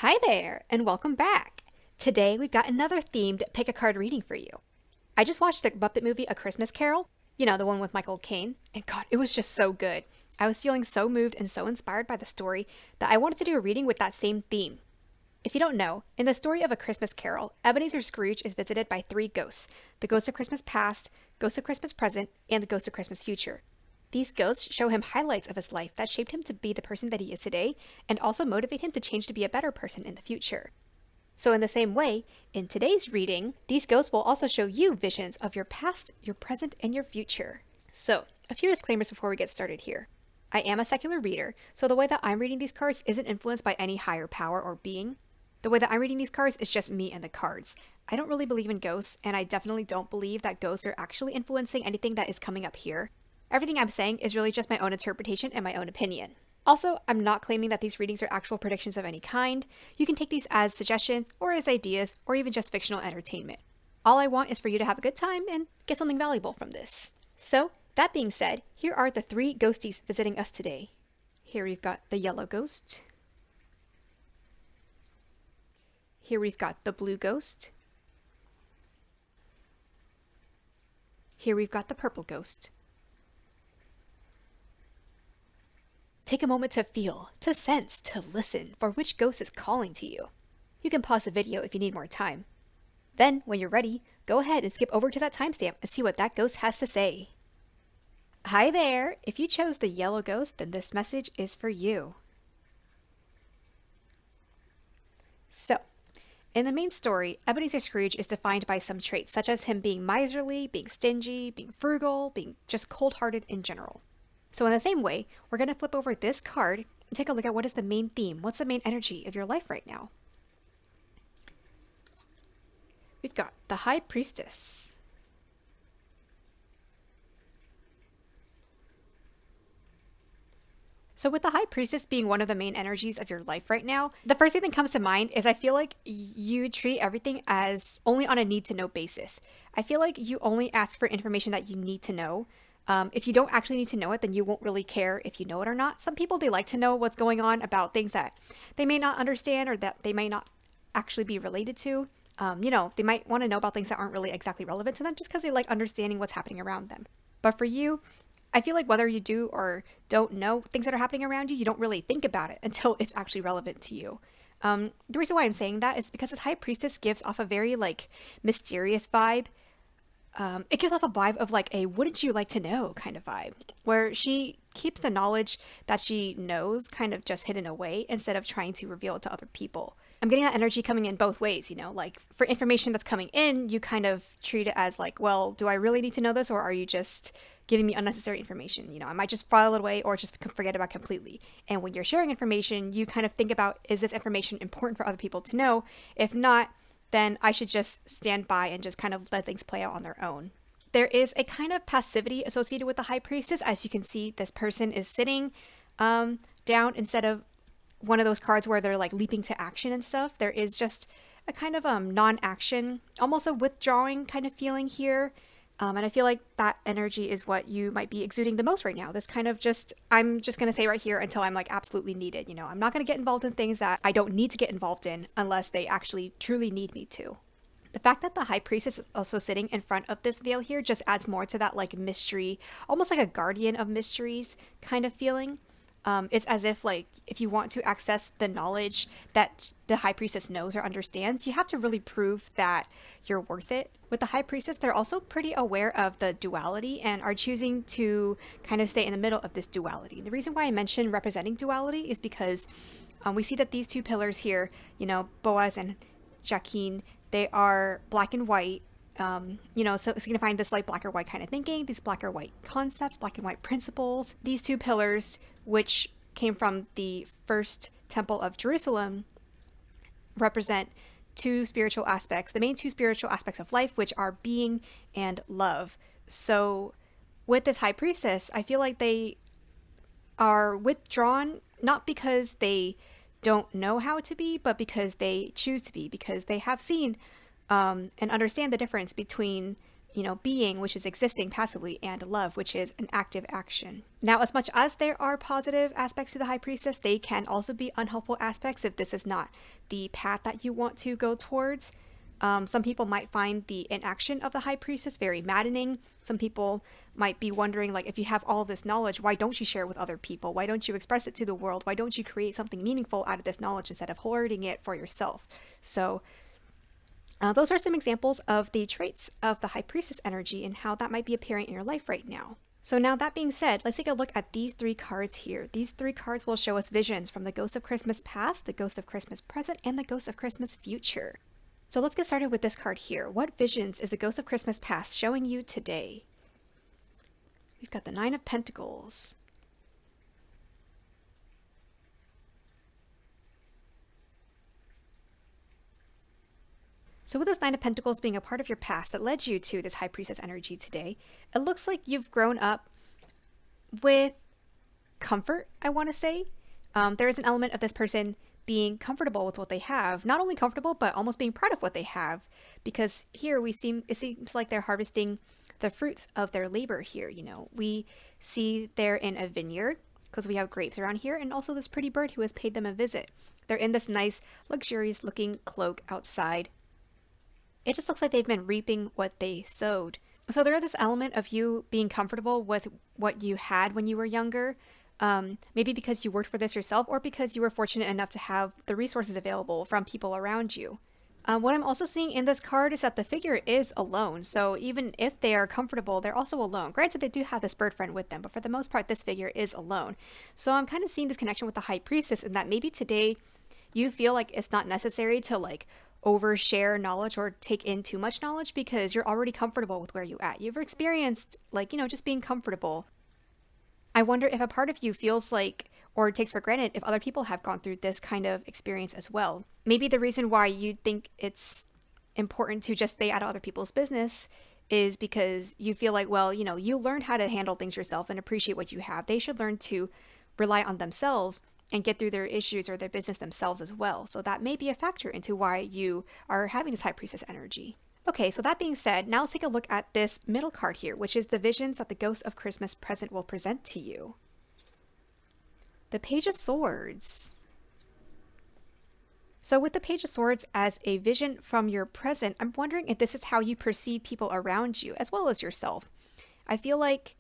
Hi there, and welcome back. Today we've got another themed pick a card reading for you. I just watched the Muppet movie A Christmas Carol, the one with Michael Caine, and God, it was just so good. I was feeling so moved and so inspired by the story that I wanted to do a reading with that same theme. If you don't know, in the story of A Christmas Carol, Ebenezer Scrooge is visited by three ghosts: the ghost of Christmas past, ghost of Christmas present, and the ghost of Christmas future. These ghosts show him highlights of his life that shaped him to be the person that he is today and also motivate him to change to be a better person in the future. So in the same way, in today's reading, these ghosts will also show you visions of your past, your present, and your future. So, a few disclaimers before we get started here. I am a secular reader, so the way that I'm reading these cards isn't influenced by any higher power or being. The way that I'm reading these cards is just me and the cards. I don't really believe in ghosts, and I definitely don't believe that ghosts are actually influencing anything that is coming up here. Everything I'm saying is really just my own interpretation and my own opinion. Also, I'm not claiming that these readings are actual predictions of any kind. You can take these as suggestions or as ideas or even just fictional entertainment. All I want is for you to have a good time and get something valuable from this. So, that being said, here are the three ghosties visiting us today. Here we've got the yellow ghost. Here we've got the blue ghost. Here we've got the purple ghost. Take a moment to feel, to sense, to listen for which ghost is calling to you. You can pause the video if you need more time. Then, when you're ready, go ahead and skip over to that timestamp and see what that ghost has to say. Hi there! If you chose the yellow ghost, then this message is for you. So, in the main story, Ebenezer Scrooge is defined by some traits such as him being miserly, being stingy, being frugal, being just cold-hearted in general. So in the same way, we're going to flip over this card and take a look at what is the main theme, what's the main energy of your life right now. We've got the High Priestess. So with the High Priestess being one of the main energies of your life right now, the first thing that comes to mind is I feel like you treat everything as only on a need-to-know basis. I feel like you only ask for information that you need to know. If you don't actually need to know it, then you won't really care if you know it or not. Some people, they like to know what's going on about things that they may not understand or that they may not actually be related to. They might want to know about things that aren't really exactly relevant to them just because they like understanding what's happening around them. But for you, I feel like whether you do or don't know things that are happening around you, you don't really think about it until it's actually relevant to you. The reason why I'm saying that is because this High Priestess gives off a very mysterious vibe. It gives off a vibe of a wouldn't you like to know kind of vibe, where she keeps the knowledge that she knows kind of just hidden away instead of trying to reveal it to other people. I'm getting that energy coming in both ways, for information that's coming in, you kind of treat it as well, do I really need to know this, or are you just giving me unnecessary information? I might just file it away or just forget about it completely. And when you're sharing information, you kind of think about, is this information important for other people to know? If not, then I should just stand by and just kind of let things play out on their own. There is a kind of passivity associated with the High Priestess. As you can see, this person is sitting down instead of one of those cards where they're leaping to action and stuff. There is just a kind of non-action, almost a withdrawing kind of feeling here. And I feel like that energy is what you might be exuding the most right now. This kind of I'm just going to say right here until I'm absolutely needed. I'm not going to get involved in things that I don't need to get involved in unless they actually truly need me to. The fact that the High Priestess is also sitting in front of this veil here just adds more to that mystery, almost like a guardian of mysteries kind of feeling. It's as if if you want to access the knowledge that the High Priestess knows or understands, you have to really prove that you're worth it. With the High Priestess, they're also pretty aware of the duality and are choosing to kind of stay in the middle of this duality. The reason why I mention representing duality is because we see that these two pillars here, Boaz and Jacqueline, they are black and white. So signifying this black or white kind of thinking, these black or white concepts, black and white principles. These two pillars, which came from the first temple of Jerusalem, represent two spiritual aspects, the main two spiritual aspects of life, which are being and love. So with this High Priestess, I feel like they are withdrawn, not because they don't know how to be, but because they choose to be, because they have seen and understand the difference between being, which is existing passively, and love, which is an active action. Now, as much as there are positive aspects to the High Priestess, they can also be unhelpful aspects if this is not the path that you want to go towards. Some people might find the inaction of the High Priestess very maddening. Some people might be wondering, like, if you have all this knowledge, why don't you share it with other people? Why don't you express it to the world? Why don't you create something meaningful out of this knowledge instead of hoarding it for yourself? So those are some examples of the traits of the High Priestess energy and how that might be appearing in your life right now. So now that being said, let's take a look at these 3 cards here. These 3 cards will show us visions from the Ghost of Christmas Past, the Ghost of Christmas Present, and the Ghost of Christmas Future. So let's get started with this card here. What visions is the Ghost of Christmas Past showing you today? We've got the 9 of Pentacles. So with this 9 of Pentacles being a part of your past that led you to this High Priestess energy today, it looks like you've grown up with comfort, I want to say. There is an element of this person being comfortable with what they have. Not only comfortable, but almost being proud of what they have. Because here it seems like they're harvesting the fruits of their labor here. We see they're in a vineyard because we have grapes around here, and also this pretty bird who has paid them a visit. They're in this nice, luxurious looking cloak outside. It just looks like they've been reaping what they sowed. So there is this element of you being comfortable with what you had when you were younger. Maybe because you worked for this yourself, or because you were fortunate enough to have the resources available from people around you. What I'm also seeing in this card is that the figure is alone. So even if they are comfortable, they're also alone. Granted, they do have this bird friend with them, but for the most part, this figure is alone. So I'm kind of seeing this connection with the High Priestess, in that maybe today you feel like it's not necessary to overshare knowledge or take in too much knowledge because you're already comfortable with where you're at. You've experienced just being comfortable. I wonder if a part of you feels like, or takes for granted, if other people have gone through this kind of experience as well. Maybe the reason why you think it's important to just stay out of other people's business is because you feel like, you learned how to handle things yourself and appreciate what you have. They should learn to rely on themselves and get through their issues or their business themselves as well. So that may be a factor into why you are having this High Priestess energy. Okay, so that being said, now let's take a look at this middle card here, which is the visions that the Ghost of Christmas Present will present to you. The Page of Swords. So with the Page of Swords as a vision from your present, I'm wondering if this is how you perceive people around you, as well as yourself. I feel like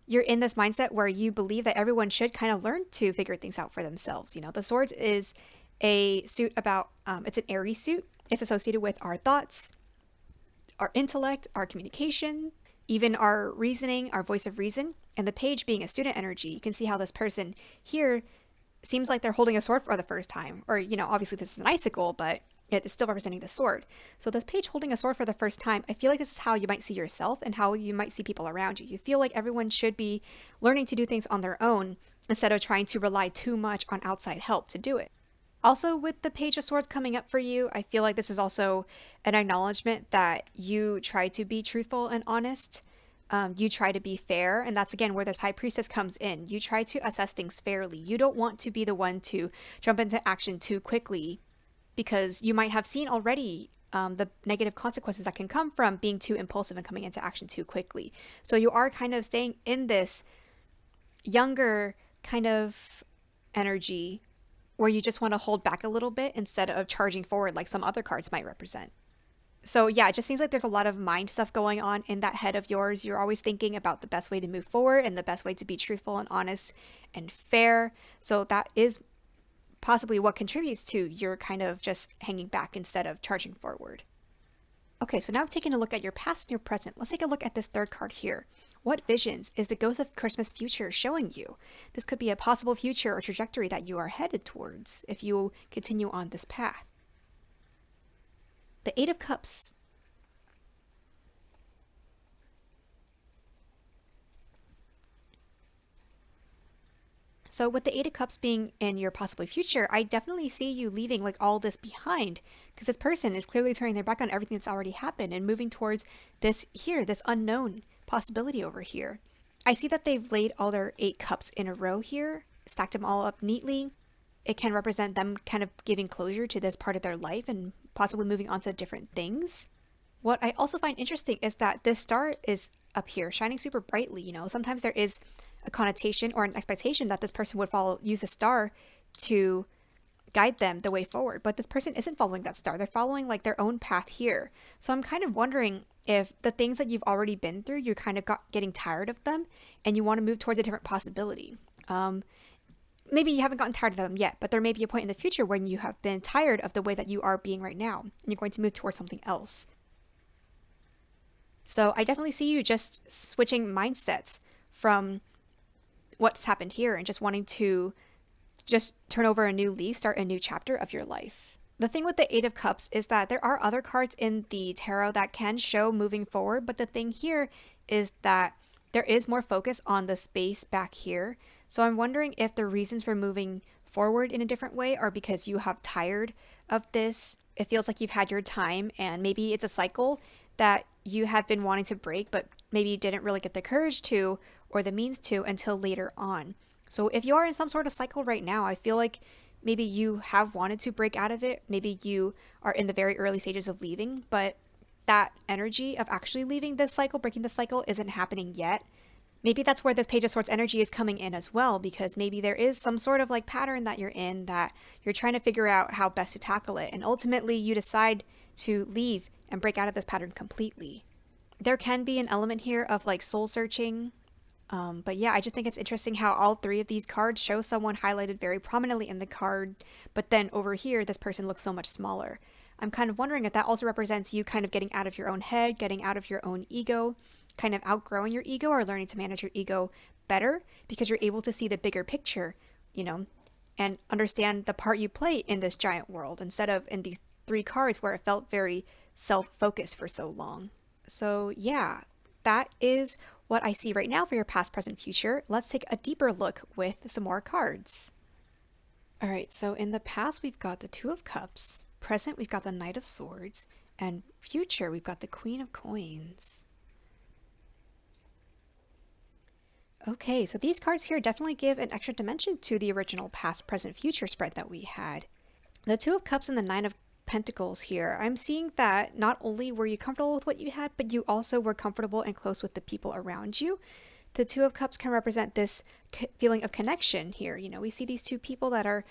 you're in this mindset where you believe that everyone should kind of learn to figure things out for themselves. The Swords is a suit about, it's an Aries suit. It's associated with our thoughts, our intellect, our communication, even our reasoning, our voice of reason. And the page being a student energy, you can see how this person here seems like they're holding a sword for the first time. Or, obviously this is an icicle, but it is still representing the sword. So this page holding a sword for the first time, I feel like this is how you might see yourself and how you might see people around you. You feel like everyone should be learning to do things on their own instead of trying to rely too much on outside help to do it. Also, with the Page of Swords coming up for you, I feel like this is also an acknowledgement that you try to be truthful and honest. You try to be fair, and that's again where this High Priestess comes in. You try to assess things fairly. You don't want to be the one to jump into action too quickly, because you might have seen already the negative consequences that can come from being too impulsive and coming into action too quickly. So you are kind of staying in this younger kind of energy where you just want to hold back a little bit instead of charging forward like some other cards might represent. So yeah, it just seems like there's a lot of mind stuff going on in that head of yours. You're always thinking about the best way to move forward and the best way to be truthful and honest and fair. So that is possibly what contributes to your kind of just hanging back instead of charging forward. Okay, so now taking a look at your past and your present, let's take a look at this third card here. What visions is the Ghost of Christmas Future showing you? This could be a possible future or trajectory that you are headed towards if you continue on this path. The Eight of Cups. So with the Eight of Cups being in your possible future, I definitely see you leaving like all this behind, because this person is clearly turning their back on everything that's already happened and moving towards this here, this unknown possibility over here. I see that they've laid all their 8 cups in a row here, stacked them all up neatly. It can represent them kind of giving closure to this part of their life and possibly moving on to different things. What I also find interesting is that this star is up here shining super brightly. Sometimes there is a connotation or an expectation that this person would use a star to guide them the way forward, but this person isn't following that star. They're following like their own path here. So I'm kind of wondering if the things that you've already been through, you're kind of getting tired of them and you want to move towards a different possibility. Maybe you haven't gotten tired of them yet, but there may be a point in the future when you have been tired of the way that you are being right now and you're going to move towards something else. So I definitely see you just switching mindsets from what's happened here and just wanting to just turn over a new leaf, start a new chapter of your life. The thing with the Eight of Cups is that there are other cards in the tarot that can show moving forward, but the thing here is that there is more focus on the space back here. So I'm wondering if the reasons for moving forward in a different way are because you have tired of this. It feels like you've had your time and maybe it's a cycle that you have been wanting to break, but maybe you didn't really get the courage to or the means to until later on. So if you are in some sort of cycle right now, I feel like maybe you have wanted to break out of it. Maybe you are in the very early stages of leaving, but that energy of actually leaving this cycle, breaking the cycle, isn't happening yet. Maybe that's where this Page of Swords energy is coming in as well, because maybe there is some sort of like pattern that you're in that you're trying to figure out how best to tackle it. And ultimately you decide to leave and break out of this pattern completely. There can be an element here of like soul searching. But yeah, I just think it's interesting how all three of these cards show someone highlighted very prominently in the card, but then over here, this person looks so much smaller. I'm kind of wondering if that also represents you kind of getting out of your own head, getting out of your own ego, kind of outgrowing your ego or learning to manage your ego better because you're able to see the bigger picture, and understand the part you play in this giant world instead of in these three cards where it felt very self-focused for so long. So yeah, that is what I see right now for your past, present, future. Let's take a deeper look with some more cards. All right, so in the past, we've got the Two of Cups. Present, we've got the Knight of Swords. And future, we've got the Queen of Coins. Okay, so these cards here definitely give an extra dimension to the original past, present, future spread that we had. The Two of Cups and the Nine of Pentacles here, I'm seeing that not only were you comfortable with what you had, but you also were comfortable and close with the people around you. The Two of Cups can represent this feeling of connection here. We see these two people that are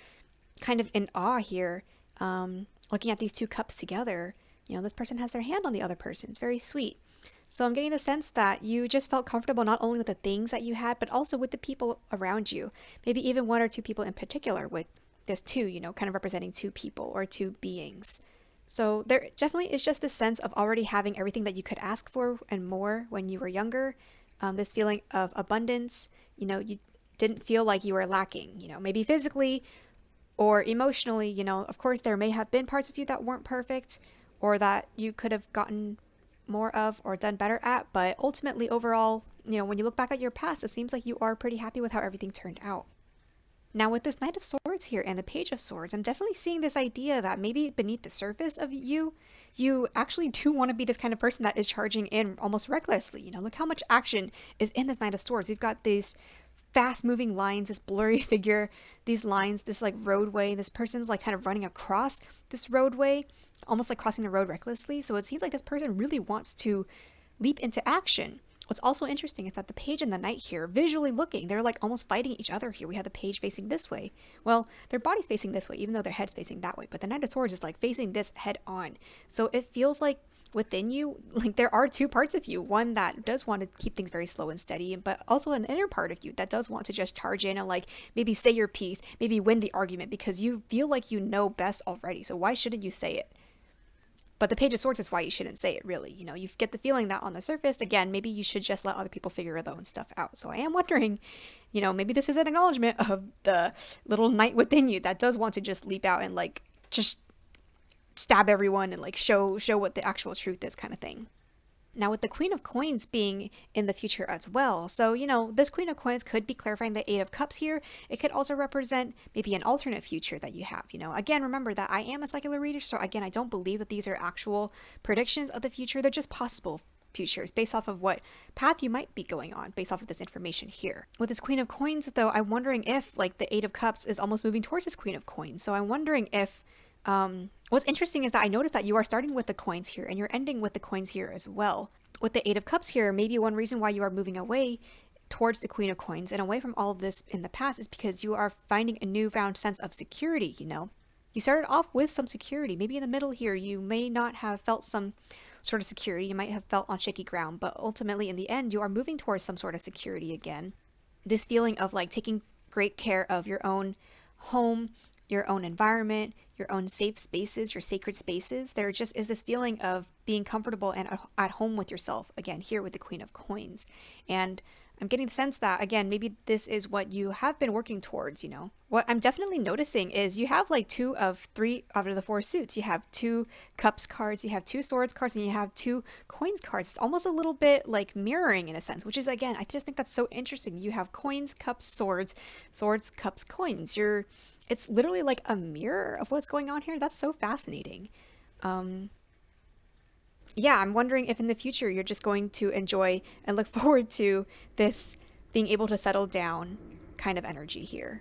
kind of in awe here, looking at these two cups together. This person has their hand on the other person. It's very sweet. So I'm getting the sense that you just felt comfortable not only with the things that you had, but also with the people around you. Maybe even one or two people in particular with this two, kind of representing two people or two beings. So there definitely is just this sense of already having everything that you could ask for and more when you were younger. This feeling of abundance, you didn't feel like you were lacking, maybe physically or emotionally, of course there may have been parts of you that weren't perfect or that you could have gotten more of or done better at, but ultimately overall, when you look back at your past, it seems like you are pretty happy with how everything turned out. Now with this Knight of Swords here and the Page of Swords, I'm definitely seeing this idea that maybe beneath the surface of you actually do want to be this kind of person that is charging in almost recklessly. Look how much action is in this Knight of Swords. You've got these fast moving lines, this blurry figure, these lines, this like roadway. This person's like kind of running across this roadway, almost like crossing the road recklessly. So it seems like this person really wants to leap into action. What's also interesting is that the page and the knight here, visually looking, they're like almost fighting each other here. We have the page facing this way. Well, their body's facing this way, even though their head's facing that way. But the Knight of Swords is like facing this head on. So it feels like within you, like there are two parts of you. One that does want to keep things very slow and steady, but also an inner part of you that does want to just charge in and like maybe say your piece, maybe win the argument because you feel like you know best already. So why shouldn't you say it? But the Page of Swords is why you shouldn't say it, really. You get the feeling that on the surface, again, maybe you should just let other people figure their own stuff out. So I am wondering, maybe this is an acknowledgement of the little knight within you that does want to just leap out and like just stab everyone and like show what the actual truth is, kind of thing. Now with the Queen of Coins being in the future as well, so this Queen of Coins could be clarifying the Eight of Cups here. It could also represent maybe an alternate future that you have. Again, remember that I am a secular reader, so again, I don't believe that these are actual predictions of the future. They're just possible futures based off of what path you might be going on based off of this information here. With this Queen of Coins though, I'm wondering if like the Eight of Cups is almost moving towards this Queen of Coins. So I'm wondering if What's interesting is that I noticed that you are starting with the coins here and you're ending with the coins here as well. With the Eight of Cups here, maybe one reason why you are moving away towards the Queen of Coins and away from all of this in the past is because you are finding a newfound sense of security, you know? You started off with some security. Maybe in the middle here, you may not have felt some sort of security. You might have felt on shaky ground, but ultimately in the end, you are moving towards some sort of security again. This feeling of like taking great care of your own home, your own environment, your own safe spaces, your sacred spaces. There just is this feeling of being comfortable and at home with yourself, again, here with the Queen of Coins. And I'm getting the sense that, again, maybe this is what you have been working towards, you know. What I'm definitely noticing is you have like 2 of 3 out of the 4 suits. You have 2 cups cards, you have 2 swords cards, and you have 2 coins cards. It's almost a little bit like mirroring in a sense, which is, again, I just think that's so interesting. You have coins, cups, swords, swords, cups, coins. It's literally like a mirror of what's going on here. That's so fascinating. Yeah, I'm wondering if in the future you're just going to enjoy and look forward to this being able to settle down kind of energy here.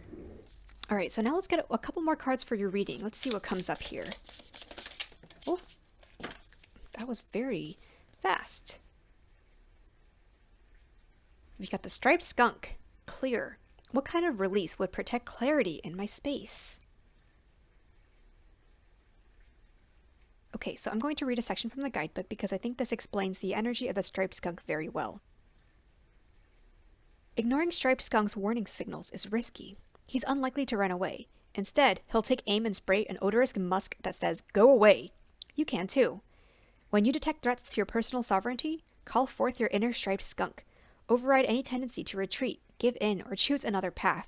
All right, so now let's get a couple more cards for your reading. Let's see what comes up here. Oh, that was very fast. We got the Striped Skunk, clear. What kind of release would protect clarity in my space? Okay, so I'm going to read a section from the guidebook because I think this explains the energy of the striped skunk very well. Ignoring Striped Skunk's warning signals is risky. He's unlikely to run away. Instead, he'll take aim and spray an odorous musk that says, "Go away." You can too. When you detect threats to your personal sovereignty, call forth your inner striped skunk. Override any tendency to retreat, give in, or choose another path.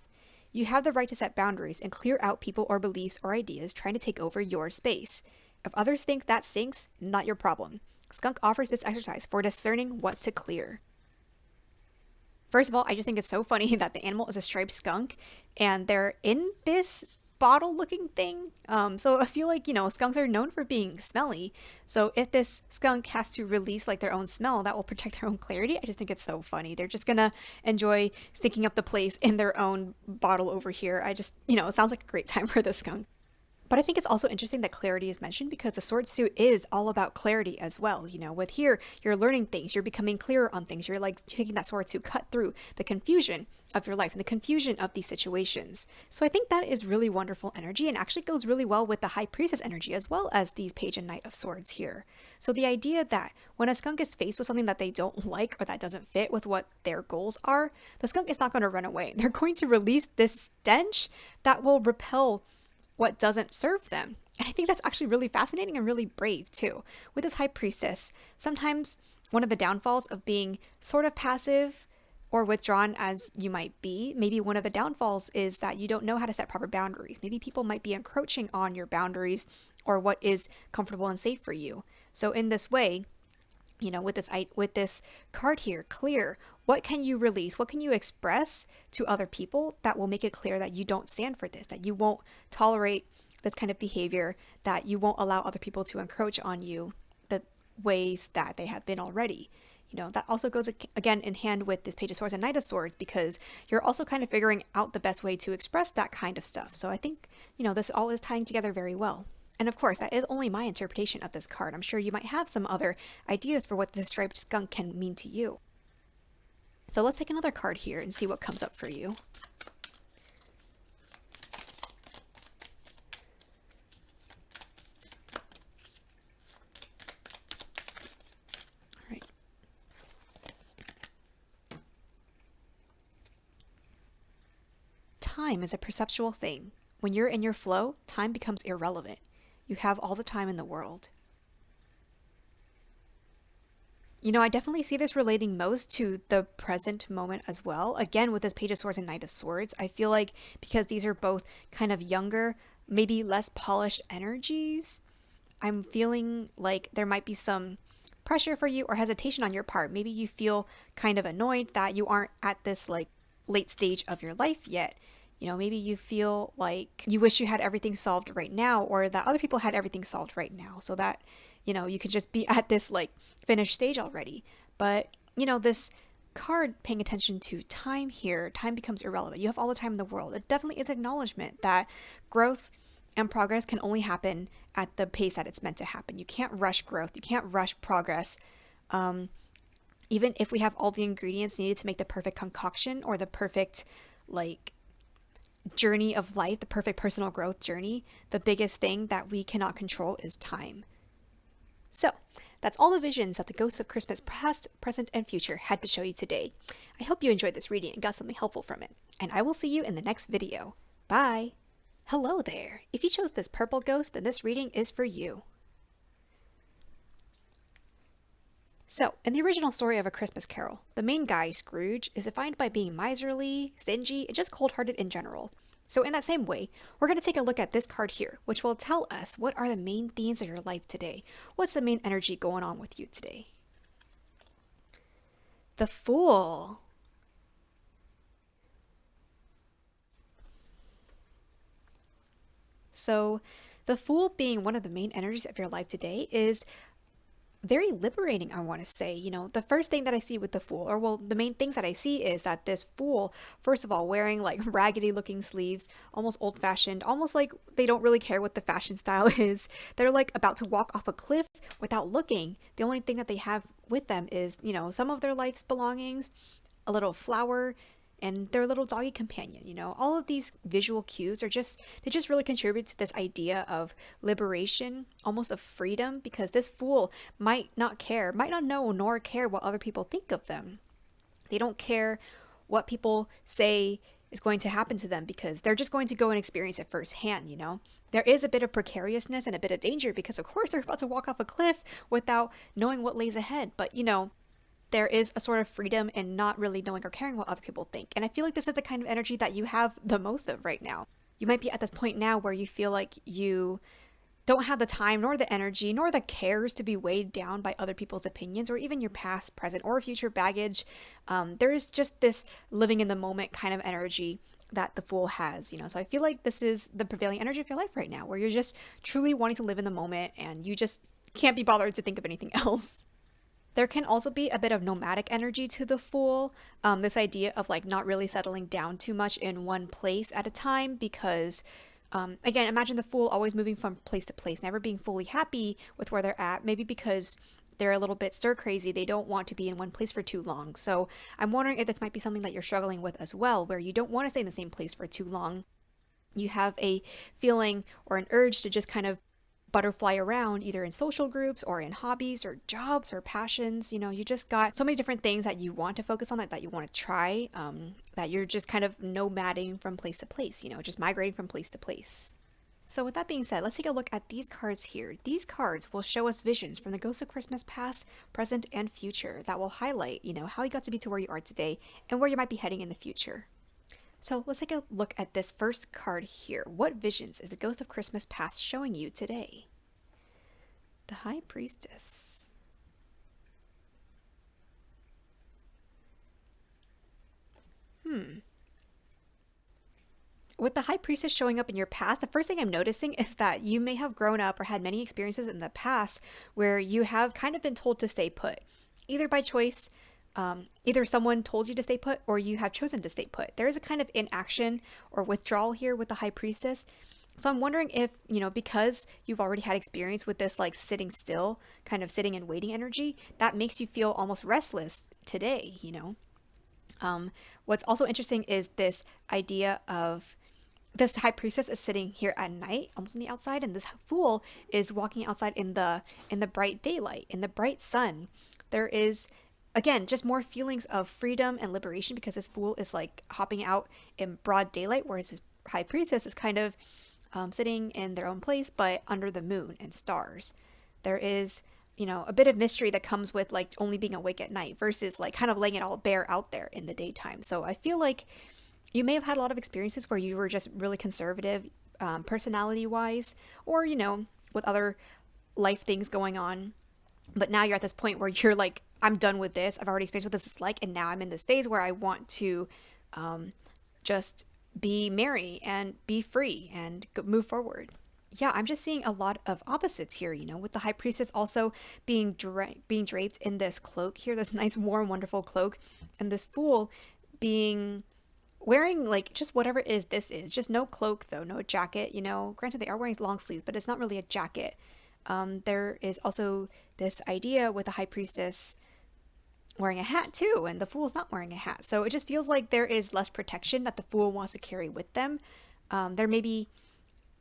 You have the right to set boundaries and clear out people or beliefs or ideas trying to take over your space. If others think that stinks, not your problem. Skunk offers this exercise for discerning what to clear. First of all, I just think it's so funny that the animal is a striped skunk and they're in this bottle looking thing. So I feel like, skunks are known for being smelly. So if this skunk has to release like their own smell that will protect their own clarity, I just think it's so funny. They're just gonna enjoy stinking up the place in their own bottle over here. It sounds like a great time for the skunk. But I think it's also interesting that clarity is mentioned because the sword suit is all about clarity as well. With here, you're learning things, you're becoming clearer on things. You're like taking that sword to cut through the confusion of your life and the confusion of these situations. So I think that is really wonderful energy and actually goes really well with the High Priestess energy as well as these Page and Knight of Swords here. So the idea that when a skunk is faced with something that they don't like or that doesn't fit with what their goals are, the skunk is not going to run away. They're going to release this stench that will repel what doesn't serve them. And I think that's actually really fascinating and really brave too. With this High Priestess, sometimes one of the downfalls of being sort of passive or withdrawn as you might be, maybe one of the downfalls is that you don't know how to set proper boundaries. Maybe people might be encroaching on your boundaries or what is comfortable and safe for you. So in this way, with this card here, clear, what can you release? What can you express to other people that will make it clear that you don't stand for this, that you won't tolerate this kind of behavior, that you won't allow other people to encroach on you the ways that they have been already. That also goes again in hand with this Page of Swords and Knight of Swords because you're also kind of figuring out the best way to express that kind of stuff. So I think, this all is tying together very well. And of course, that is only my interpretation of this card. I'm sure you might have some other ideas for what the striped skunk can mean to you. So let's take another card here and see what comes up for you. All right. Time is a perceptual thing. When you're in your flow, time becomes irrelevant. You have all the time in the world. I definitely see this relating most to the present moment as well. Again, with this Page of Swords and Knight of Swords, I feel like because these are both kind of younger, maybe less polished energies, I'm feeling like there might be some pressure for you or hesitation on your part. Maybe you feel kind of annoyed that you aren't at this like late stage of your life yet. Maybe you feel like you wish you had everything solved right now or that other people had everything solved right now so that, you could just be at this like finished stage already. But, this card paying attention to time here, time becomes irrelevant. You have all the time in the world. It definitely is acknowledgement that growth and progress can only happen at the pace that it's meant to happen. You can't rush growth. You can't rush progress. Even if we have all the ingredients needed to make the perfect concoction or the perfect like journey of life, the perfect personal growth journey, the biggest thing that we cannot control is time. So that's all the visions that the ghosts of Christmas past, present, and future had to show you today. I hope you enjoyed this reading and got something helpful from it. And I will see you in the next video. Bye! Hello there! If you chose this purple ghost, then this reading is for you. So, in the original story of A Christmas Carol, the main guy, Scrooge, is defined by being miserly, stingy, and just cold-hearted in general. So in that same way, we're going to take a look at this card here, which will tell us what are the main themes of your life today. What's the main energy going on with you today? The Fool. So, the Fool being one of the main energies of your life today is very liberating, I want to say. You know, the first thing that I see with the Fool, or well, the main things that I see is that this Fool, first of all, wearing like raggedy looking sleeves, almost old fashioned, almost like they don't really care what the fashion style is. They're like about to walk off a cliff without looking. The only thing that they have with them is, you know, some of their life's belongings, a little flower, and their little doggy companion. You know, all of these visual cues are they just really contribute to this idea of liberation, almost of freedom, because this Fool might not know nor care what other people think of them. They don't care what people say is going to happen to them because they're just going to go and experience it firsthand, you know. There is a bit of precariousness and a bit of danger because of course they're about to walk off a cliff without knowing what lays ahead, but you know, there is a sort of freedom in not really knowing or caring what other people think. And I feel like this is the kind of energy that you have the most of right now. You might be at this point now where you feel like you don't have the time, nor the energy, nor the cares to be weighed down by other people's opinions, or even your past, present, or future baggage. There is just this living in the moment kind of energy that the Fool has, you know. So I feel like this is the prevailing energy of your life right now, where you're just truly wanting to live in the moment and you just can't be bothered to think of anything else. There can also be a bit of nomadic energy to the Fool, this idea of like not really settling down too much in one place at a time because, again, imagine the Fool always moving from place to place, never being fully happy with where they're at, maybe because they're a little bit stir crazy, they don't want to be in one place for too long. So I'm wondering if this might be something that you're struggling with as well, where you don't want to stay in the same place for too long. You have a feeling or an urge to just kind of butterfly around either in social groups or in hobbies or jobs or passions. You know, you just got so many different things that you want to focus on, that you want to try, that you're just kind of nomading from place to place, you know, just migrating from place to place. So with that being said, let's take a look at these cards here. These cards will show us visions from the ghosts of Christmas past, present, and future that will highlight, you know, how you got to be to where you are today and where you might be heading in the future. So let's take a look at this first card here. What visions is the ghost of Christmas past showing you today? The High Priestess. With the High Priestess showing up in your past, the first thing I'm noticing is that you may have grown up or had many experiences in the past where you have kind of been told to stay put, either by choice. Either someone told you to stay put or you have chosen to stay put. There is a kind of inaction or withdrawal here with the High Priestess. So I'm wondering if, you know, because you've already had experience with this like sitting still, kind of sitting and waiting energy, that makes you feel almost restless today, you know. What's also interesting is this idea of this High Priestess is sitting here at night, almost on the outside, and this Fool is walking outside in the bright daylight, in the bright sun. There is, again, just more feelings of freedom and liberation because this Fool is like hopping out in broad daylight, whereas this High Priestess is kind of sitting in their own place, but under the moon and stars. There is, you know, a bit of mystery that comes with like only being awake at night versus like kind of laying it all bare out there in the daytime. So I feel like you may have had a lot of experiences where you were just really conservative, personality wise, or, you know, with other life things going on. But now you're at this point where you're like, I'm done with this. I've already experienced what this is like. And now I'm in this phase where I want to just be merry and be free and move forward. Yeah, I'm just seeing a lot of opposites here, you know, with the High Priestess also being draped in this cloak here, this nice, warm, wonderful cloak, and this Fool being wearing like just whatever it is this is, just no cloak though, no jacket, granted they are wearing long sleeves, but it's not really a jacket. There is also this idea with the high priestess wearing a hat too, and the fool's not wearing a hat. So it just feels like there is less protection that the fool wants to carry with them. There may be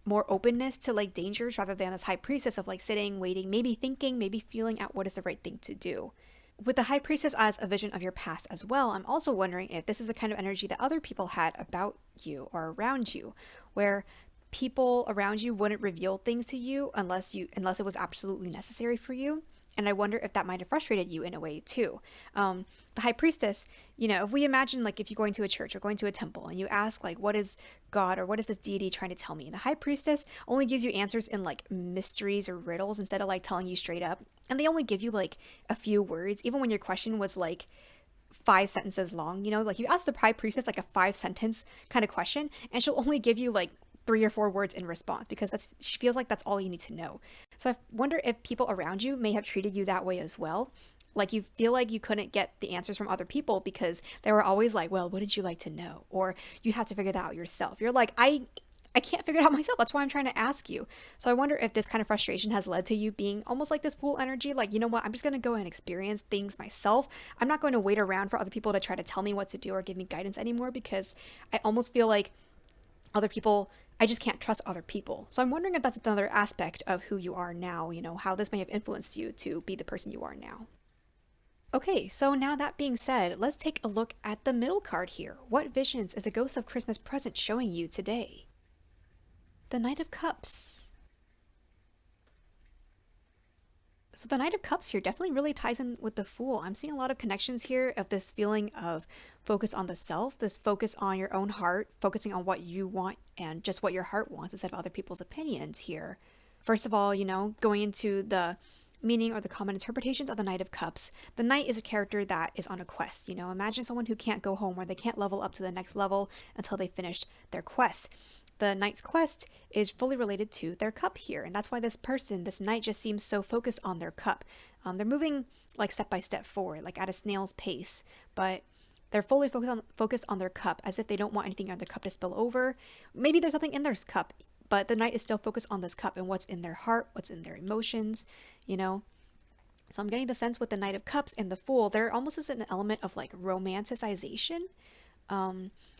more openness to like dangers rather than this high priestess of like sitting, waiting, maybe thinking, maybe feeling out what is the right thing to do. With the high priestess as a vision of your past as well, I'm also wondering if this is the kind of energy that other people had about you or around you, where people around you wouldn't reveal things to you unless it was absolutely necessary for you. And I wonder if that might have frustrated you in a way too. The high priestess, if we imagine like if you're going to a church or going to a temple and you ask like, what is God or what is this deity trying to tell me? And the high priestess only gives you answers in like mysteries or riddles instead of like telling you straight up. And they only give you like a few words, even when your question was like 5 sentences long, like you ask the high priestess like a 5-sentence kind of question and she'll only give you like 3 or 4 words in response because she feels like that's all you need to know. So I wonder if people around you may have treated you that way as well. Like you feel like you couldn't get the answers from other people because they were always like, well, what did you like to know? Or you have to figure that out yourself. You're like, I can't figure it out myself. That's why I'm trying to ask you. So I wonder if this kind of frustration has led to you being almost like this fool energy. Like, you know what? I'm just going to go and experience things myself. I'm not going to wait around for other people to try to tell me what to do or give me guidance anymore because I almost feel like other people, I just can't trust other people. So I'm wondering if that's another aspect of who you are now, how this may have influenced you to be the person you are now. Okay, so now that being said, let's take a look at the middle card here. What visions is the Ghost of Christmas Present showing you today? The Knight of Cups. So the Knight of Cups here definitely really ties in with the Fool. I'm seeing a lot of connections here of this feeling of focus on the self, this focus on your own heart, focusing on what you want and just what your heart wants instead of other people's opinions here. First of all, going into the meaning or the common interpretations of the Knight of Cups, the Knight is a character that is on a quest. Imagine someone who can't go home or they can't level up to the next level until they finish their quest. The Knight's quest is fully related to their cup here, and that's why this Knight just seems so focused on their cup. They're moving like step by step forward, like at a snail's pace, but they're fully focused on their cup as if they don't want anything in their cup to spill over. Maybe there's something in their cup, but the Knight is still focused on this cup and what's in their heart, what's in their emotions, So I'm getting the sense with the Knight of Cups and the Fool, there almost is an element of like romanticization.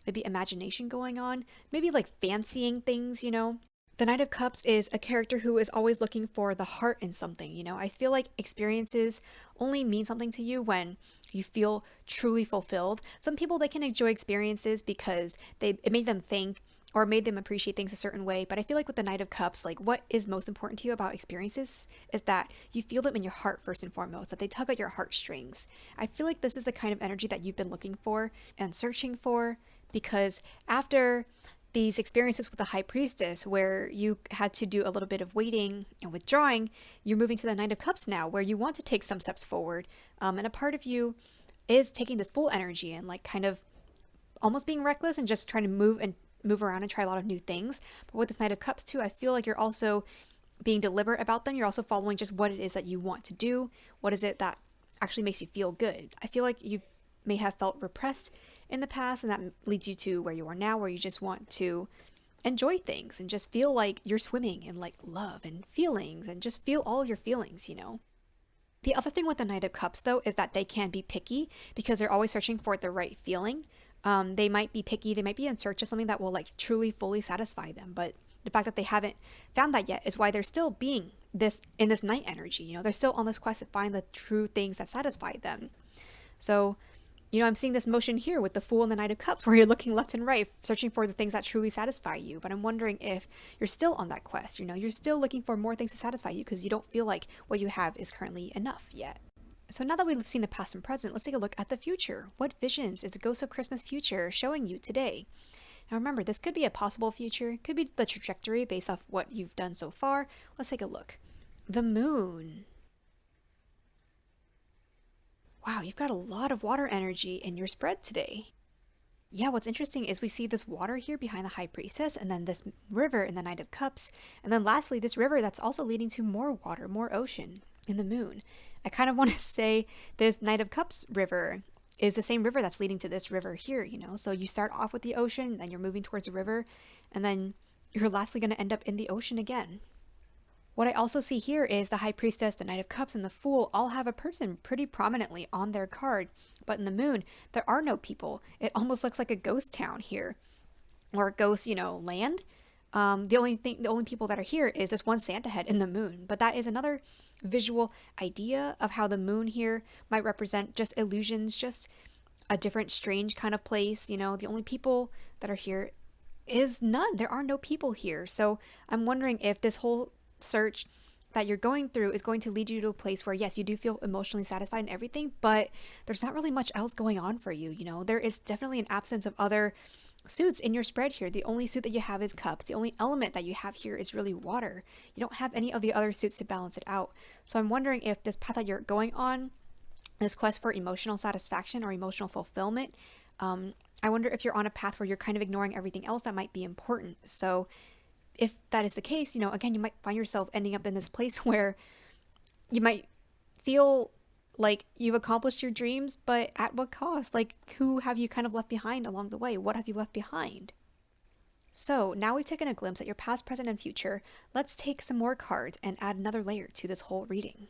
Maybe imagination going on, maybe like fancying things, The Knight of Cups is a character who is always looking for the heart in something, I feel like experiences only mean something to you when you feel truly fulfilled. Some people, they can enjoy experiences because it made them think or made them appreciate things a certain way. But I feel like with the Knight of Cups, like what is most important to you about experiences is that you feel them in your heart first and foremost, that they tug at your heartstrings. I feel like this is the kind of energy that you've been looking for and searching for, because after these experiences with the High Priestess, where you had to do a little bit of waiting and withdrawing, you're moving to the Knight of Cups now, where you want to take some steps forward. And a part of you is taking this full energy and like kind of almost being reckless and just trying to move around and try a lot of new things. But with this Knight of Cups too, I feel like you're also being deliberate about them. You're also following just what it is that you want to do. What is it that actually makes you feel good? I feel like you may have felt repressed in the past, and that leads you to where you are now, where you just want to enjoy things and just feel like you're swimming in like love and feelings and just feel all your feelings, The other thing with the Knight of Cups though is that they can be picky because they're always searching for the right feeling. They might be picky, they might be in search of something that will like truly fully satisfy them, but the fact that they haven't found that yet is why they're still being in this night energy. They're still on this quest to find the true things that satisfy them. So I'm seeing this motion here with the Fool and the Knight of Cups, where you're looking left and right, searching for the things that truly satisfy you. But I'm wondering if you're still on that quest, you're still looking for more things to satisfy you because you don't feel like what you have is currently enough yet. So now that we've seen the past and present, let's take a look at the future. What visions is the Ghost of Christmas Future showing you today? Now remember, this could be a possible future, could be the trajectory based off what you've done so far. Let's take a look. The Moon. Wow, you've got a lot of water energy in your spread today. Yeah, what's interesting is we see this water here behind the High Priestess, and then this river in the Knight of Cups, and then lastly this river that's also leading to more water, more ocean in the Moon. I kind of want to say this Knight of Cups river is the same river that's leading to this river here, you know? So you start off with the ocean, then you're moving towards the river, and then you're lastly going to end up in the ocean again. What I also see here is the High Priestess, the Knight of Cups, and the Fool all have a person pretty prominently on their card. But in the Moon, there are no people. It almost looks like a ghost town here, or a ghost, you know, land. The only people that are here is this one Santa head in the Moon. But that is another visual idea of how the Moon here might represent just illusions, just a different, strange kind of place. You know, the only people that are here is none. There are no people here. So I'm wondering if this whole search that you're going through is going to lead you to a place where, yes, you do feel emotionally satisfied and everything, but there's not really much else going on for you. You know, there is definitely an absence of other suits in your spread here. The only suit that you have is cups. The only element that you have here is really water. You don't have any of the other suits to balance it out. So I'm wondering if this path that you're going on, this quest for emotional satisfaction or emotional fulfillment, I wonder if you're on a path where you're kind of ignoring everything else that might be important. So if that is the case, you know, again, you might find yourself ending up in this place where you might feel like you've accomplished your dreams, but at what cost? Like, who have you kind of left behind along the way? What have you left behind? So now we've taken a glimpse at your past, present, and future. Let's take some more cards and add another layer to this whole reading.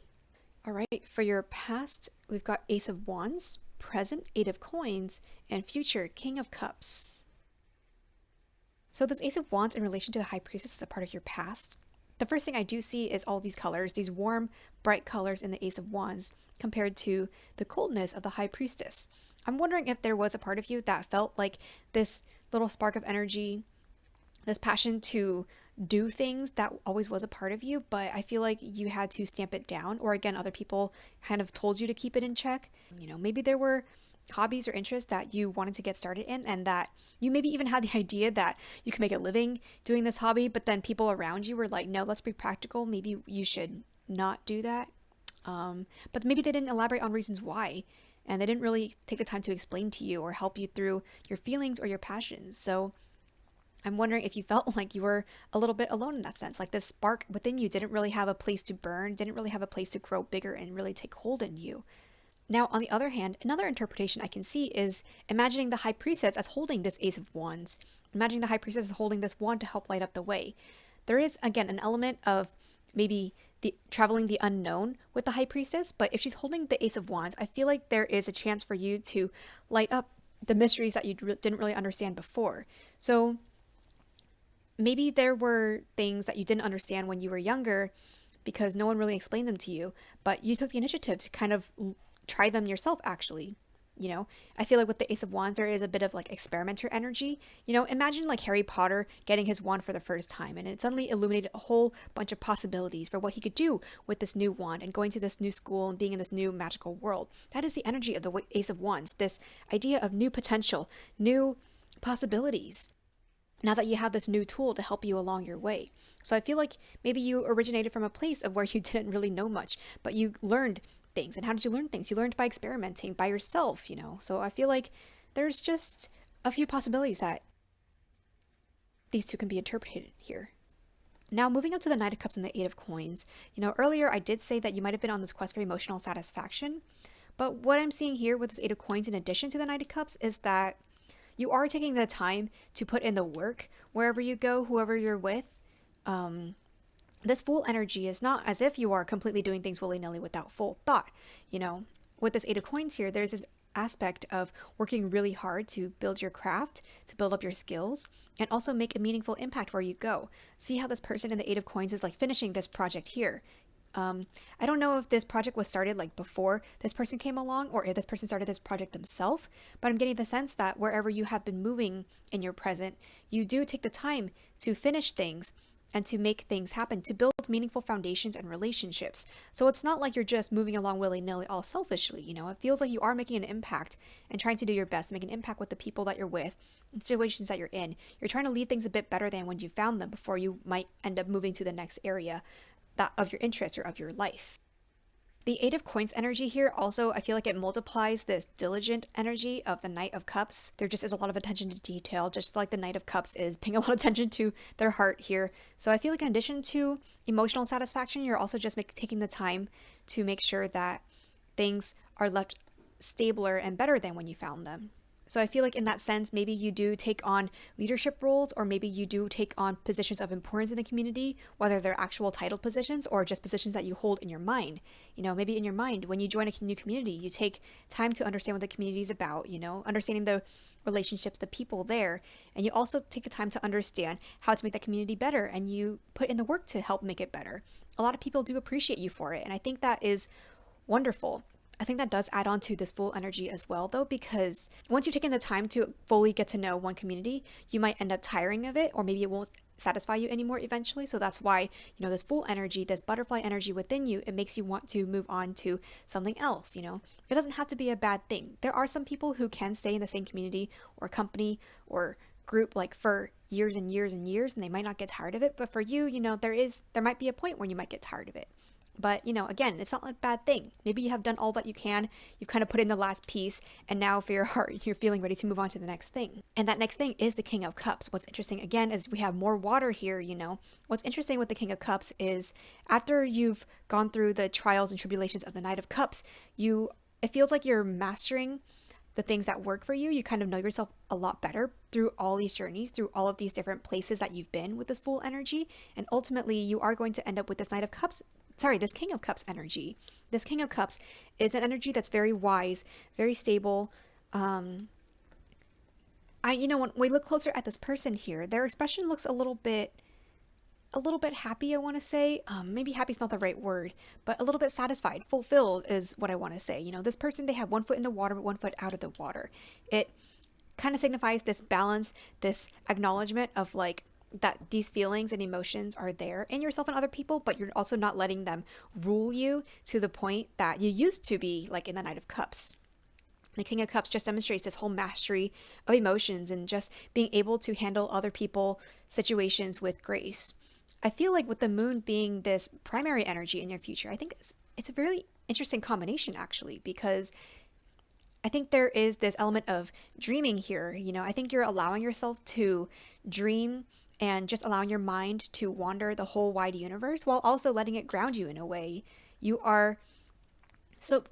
All right, for your past, we've got Ace of Wands, present, Eight of Coins, and future, King of Cups. So this Ace of Wands in relation to the High Priestess is a part of your past. The first thing I do see is all these colors, these warm, bright colors in the Ace of Wands compared to the coldness of the High Priestess. I'm wondering if there was a part of you that felt like this little spark of energy, this passion to do things that always was a part of you, but I feel like you had to stamp it down, or again, other people kind of told you to keep it in check. You know, maybe there were hobbies or interests that you wanted to get started in, and that you maybe even had the idea that you could make a living doing this hobby, but then people around you were like, no, let's be practical, maybe you should not do that. But maybe they didn't elaborate on reasons why, and they didn't really take the time to explain to you or help you through your feelings or your passions. So I'm wondering if you felt like you were a little bit alone in that sense, like this spark within you didn't really have a place to burn, didn't really have a place to grow bigger and really take hold in you. Now, on the other hand, another interpretation I can see is imagining the High Priestess as holding this Ace of Wands, imagining the High Priestess as holding this wand to help light up the way. There is, again, an element of maybe traveling the unknown with the High Priestess, but if she's holding the Ace of Wands, I feel like there is a chance for you to light up the mysteries that you didn't really understand before. So maybe there were things that you didn't understand when you were younger because no one really explained them to you, but you took the initiative to kind of try them yourself, actually. You know, I feel like with the Ace of Wands, there is a bit of like experimenter energy. You know, imagine like Harry Potter getting his wand for the first time, and it suddenly illuminated a whole bunch of possibilities for what he could do with this new wand and going to this new school and being in this new magical world. That is the energy of the Ace of Wands, this idea of new potential, new possibilities, now that you have this new tool to help you along your way. So I feel like maybe you originated from a place of where you didn't really know much, but you learned things. And how did you learn things? You learned by experimenting by yourself, you know. So I feel like there's just a few possibilities that these two can be interpreted here. Now, moving up to the Knight of Cups and the Eight of Coins. You know, earlier I did say that you might have been on this quest for emotional satisfaction, but what I'm seeing here with this Eight of Coins in addition to the Knight of Cups is that you are taking the time to put in the work wherever you go, whoever you're with. This Fool energy is not as if you are completely doing things willy-nilly without full thought. You know, with this Eight of Coins here, there's this aspect of working really hard to build your craft, to build up your skills, and also make a meaningful impact where you go. See how this person in the Eight of Coins is like finishing this project here. I don't know if this project was started like before this person came along or if this person started this project themselves, but I'm getting the sense that wherever you have been moving in your present, you do take the time to finish things and to make things happen, to build meaningful foundations and relationships. So it's not like you're just moving along willy-nilly all selfishly, you know. It feels like you are making an impact and trying to do your best to make an impact with the people that you're with, situations that you're in. You're trying to leave things a bit better than when you found them before you might end up moving to the next area that of your interest or of your life. The Eight of Coins energy here also, I feel like it multiplies this diligent energy of the Knight of Cups. There just is a lot of attention to detail, just like the Knight of Cups is paying a lot of attention to their heart here. So I feel like in addition to emotional satisfaction, you're also just taking the time to make sure that things are left stabler and better than when you found them. So I feel like in that sense, maybe you do take on leadership roles, or maybe you do take on positions of importance in the community, whether they're actual titled positions or just positions that you hold in your mind. Maybe in your mind, when you join a new community, you take time to understand what the community is about, understanding the relationships, the people there. And you also take the time to understand how to make that community better, and you put in the work to help make it better. A lot of people do appreciate you for it. And I think that is wonderful. I think that does add on to this full energy as well, though, because once you've taken the time to fully get to know one community, you might end up tiring of it, or maybe it won't satisfy you anymore eventually. So that's why, this full energy, this butterfly energy within you, it makes you want to move on to something else. It doesn't have to be a bad thing. There are some people who can stay in the same community or company or group like for years and years and years, and they might not get tired of it. But for you, there might be a point where you might get tired of it. But, again, it's not a bad thing. Maybe you have done all that you can. You've kind of put in the last piece. And now for your heart, you're feeling ready to move on to the next thing. And that next thing is the King of Cups. What's interesting, again, is we have more water here, What's interesting with the King of Cups is after you've gone through the trials and tribulations of the Knight of Cups, it feels like you're mastering the things that work for you. You kind of know yourself a lot better through all these journeys, through all of these different places that you've been with this full energy. And ultimately, you are going to end up with this this King of Cups energy. This King of Cups is an energy that's very wise, very stable. When we look closer at this person here, their expression looks a little bit happy, I want to say. Maybe happy is not the right word, but a little bit satisfied, fulfilled is what I want to say. This person, they have one foot in the water, but one foot out of the water. It kind of signifies this balance, this acknowledgement of that these feelings and emotions are there in yourself and other people, but you're also not letting them rule you to the point that you used to be like in the Knight of Cups. The King of Cups just demonstrates this whole mastery of emotions and just being able to handle other people situations with grace. I feel like with the moon being this primary energy in your future, I think it's a really interesting combination actually, because I think there is this element of dreaming here. I think you're allowing yourself to dream and just allowing your mind to wander the whole wide universe while also letting it ground you in a way. You are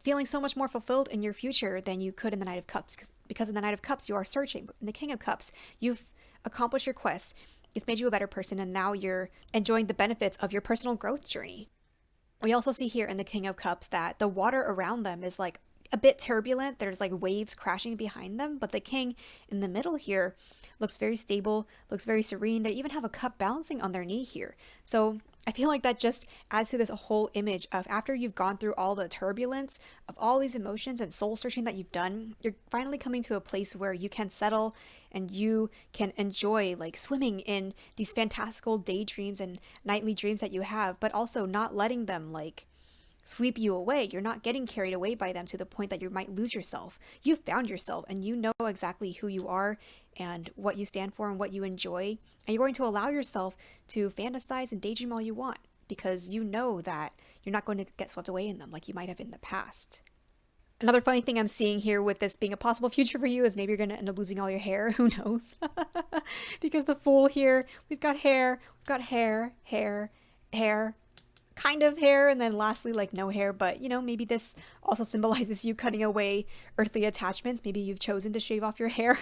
feeling so much more fulfilled in your future than you could in the Knight of Cups, because in the Knight of Cups you are searching. In the King of Cups, you've accomplished your quest. It's made you a better person, and now you're enjoying the benefits of your personal growth journey. We also see here in the King of Cups that the water around them is a bit turbulent. There's waves crashing behind them, but the king in the middle here looks very stable, looks very serene. They even have a cup balancing on their knee here. So I feel like that just adds to this whole image of after you've gone through all the turbulence of all these emotions and soul searching that you've done, you're finally coming to a place where you can settle and you can enjoy swimming in these fantastical daydreams and nightly dreams that you have, but also not letting them sweep you away. You're not getting carried away by them to the point that you might lose yourself. You've found yourself and you know exactly who you are and what you stand for and what you enjoy. And you're going to allow yourself to fantasize and daydream all you want, because you know that you're not going to get swept away in them like you might have in the past. Another funny thing I'm seeing here with this being a possible future for you is maybe you're going to end up losing all your hair. Who knows? Because the Fool here, we've got hair, kind of hair, and then lastly no hair. But maybe this also symbolizes you cutting away earthly attachments. Maybe you've chosen to shave off your hair.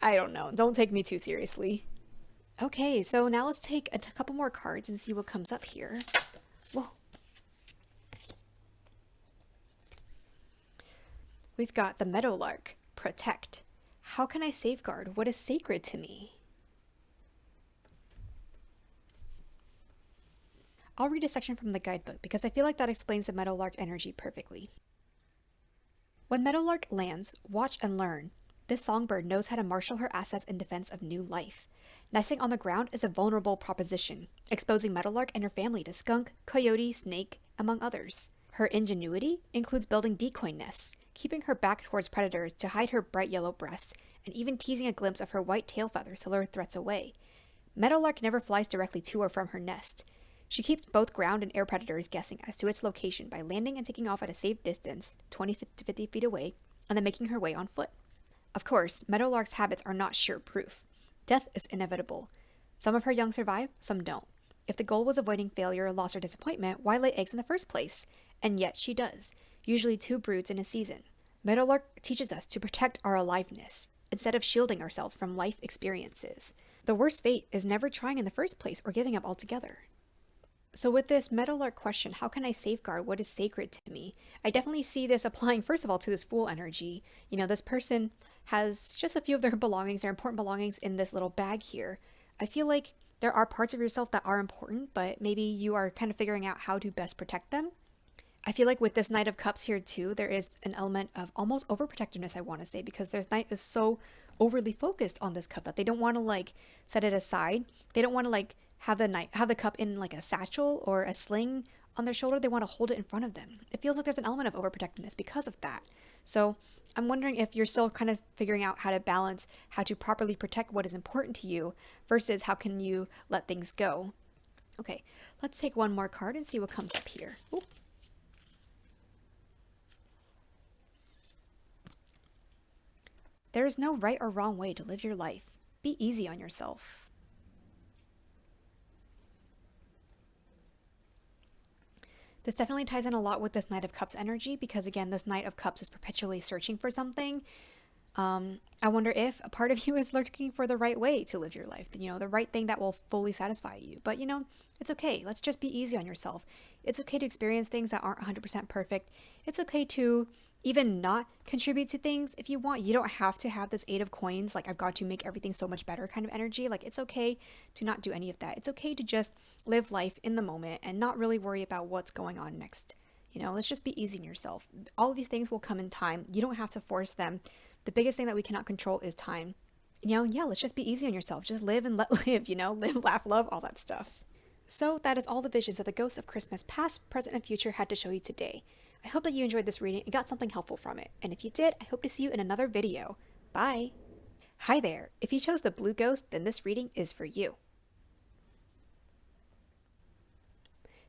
I don't know, don't take me too seriously. Okay, so now let's take a couple more cards and see what comes up here. Whoa. We've got the Meadowlark, protect. How can I safeguard what is sacred to me? I'll read a section from the guidebook because I feel like that explains the Meadowlark energy perfectly. When Meadowlark lands, watch and learn. This songbird knows how to marshal her assets in defense of new life. Nesting on the ground is a vulnerable proposition, exposing Meadowlark and her family to skunk, coyote, snake, among others. Her ingenuity includes building decoy nests, keeping her back towards predators to hide her bright yellow breasts, and even teasing a glimpse of her white tail feathers to lure threats away. Meadowlark never flies directly to or from her nest. She keeps both ground and air predators guessing as to its location by landing and taking off at a safe distance, 20 to 50 feet away, and then making her way on foot. Of course, Meadowlark's habits are not sure-proof. Death is inevitable. Some of her young survive, some don't. If the goal was avoiding failure, loss, or disappointment, why lay eggs in the first place? And yet she does, usually 2 broods in a season. Meadowlark teaches us to protect our aliveness instead of shielding ourselves from life experiences. The worst fate is never trying in the first place or giving up altogether. So with this Meadowlark question, how can I safeguard what is sacred to me? I definitely see this applying, first of all, to this Fool energy. You know, this person has just a few of their belongings, their important belongings in this little bag here. I feel like there are parts of yourself that are important, but maybe you are kind of figuring out how to best protect them. I feel like with this Knight of Cups here too, there is an element of almost overprotectiveness, I want to say, because this Knight is so overly focused on this cup that they don't want to like set it aside. They don't want to like have the cup in like a satchel or a sling on their shoulder. They want to hold it in front of them. It feels like there's an element of overprotectiveness because of that. So I'm wondering if you're still kind of figuring out how to balance how to properly protect what is important to you versus how can you let things go. Okay, let's take one more card and see what comes up here. Ooh. There is no right or wrong way to live your life. Be easy on yourself. This definitely ties in a lot with this Knight of Cups energy because, again, this Knight of Cups is perpetually searching for something. I wonder if a part of you is looking for the right way to live your life, you know, the right thing that will fully satisfy you. But, you know, it's okay. Let's just be easy on yourself. It's okay to experience things that aren't 100% perfect. It's okay to even not contribute to things if you want. You don't have to have this 8 of coins, like I've got to make everything so much better kind of energy. Like it's okay to not do any of that. It's okay to just live life in the moment and not really worry about what's going on next. You know, let's just be easy on yourself. All of these things will come in time. You don't have to force them. The biggest thing that we cannot control is time. You know, yeah, let's just be easy on yourself. Just live and let live, you know, live, laugh, love, all that stuff. So that is all the visions that the ghosts of Christmas past, present, and future had to show you today. I hope that you enjoyed this reading and got something helpful from it. And if you did, I hope to see you in another video. Bye! Hi there! If you chose the blue ghost, then this reading is for you.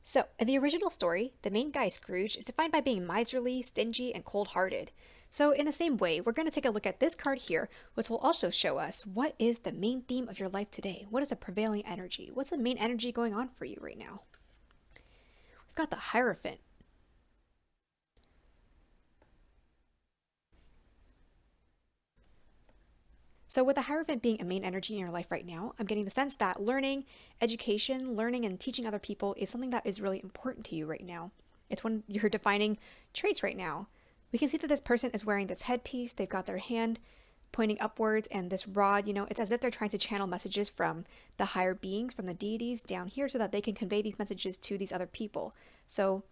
So, in the original story, the main guy, Scrooge, is defined by being miserly, stingy, and cold-hearted. So, in the same way, we're going to take a look at this card here, which will also show us what is the main theme of your life today. What is a prevailing energy? What's the main energy going on for you right now? We've got the Hierophant. So with the Hierophant being a main energy in your life right now, I'm getting the sense that learning, education, learning and teaching other people is something that is really important to you right now. It's one of your defining traits right now. We can see that this person is wearing this headpiece, they've got their hand pointing upwards and this rod, you know, it's as if they're trying to channel messages from the higher beings, from the deities down here so that they can convey these messages to these other people. So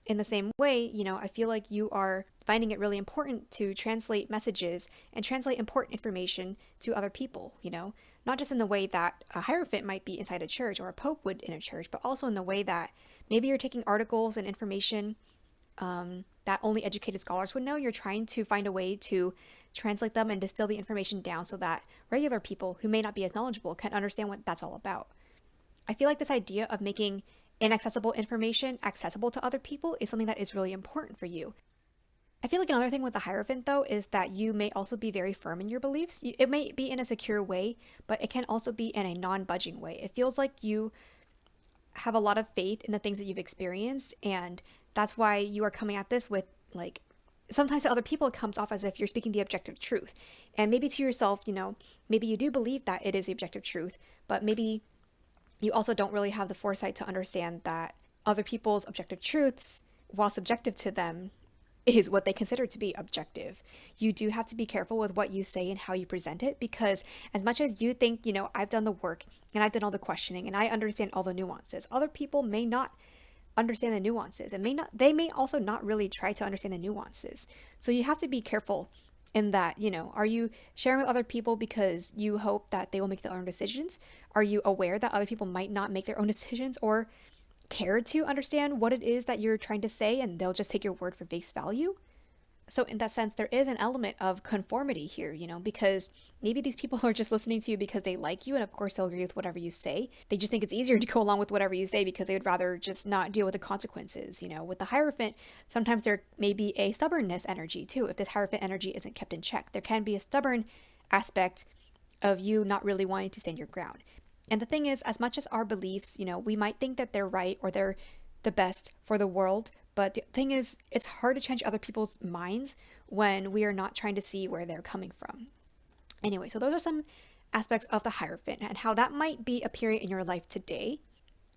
in the same way, you know, I feel like you are finding it really important to translate messages and translate important information to other people, you know, not just in the way that a Hierophant might be inside a church or a Pope would in a church, but also in the way that maybe you're taking articles and information that only educated scholars would know. You're trying to find a way to translate them and distill the information down so that regular people who may not be as knowledgeable can understand what that's all about. I feel like this idea of making inaccessible information accessible to other people is something that is really important for you. I feel like another thing with the Hierophant though is that you may also be very firm in your beliefs. It may be in a secure way, but it can also be in a non-budging way. It feels like you have a lot of faith in the things that you've experienced, and that's why you are coming at this with like, sometimes to other people it comes off as if you're speaking the objective truth. And maybe to yourself, you know, maybe you do believe that it is the objective truth, but maybe you also don't really have the foresight to understand that other people's objective truths, while subjective to them, is what they consider to be objective. You do have to be careful with what you say and how you present it, because as much as you think, you know, I've done the work and I've done all the questioning and I understand all the nuances, other people may not understand the nuances and they may also not really try to understand the nuances. So you have to be careful in that, you know, are you sharing with other people because you hope that they will make their own decisions? Are you aware that other people might not make their own decisions or care to understand what it is that you're trying to say and they'll just take your word for face value? So in that sense, there is an element of conformity here, you know, because maybe these people are just listening to you because they like you, and of course they'll agree with whatever you say. They just think it's easier to go along with whatever you say because they would rather just not deal with the consequences, you know. With the Hierophant, sometimes there may be a stubbornness energy too. If this Hierophant energy isn't kept in check, there can be a stubborn aspect of you not really wanting to stand your ground. And the thing is, as much as our beliefs, you know, we might think that they're right or they're the best for the world, but the thing is, it's hard to change other people's minds when we are not trying to see where they're coming from. Anyway, so those are some aspects of the Hierophant and how that might be appearing in your life today.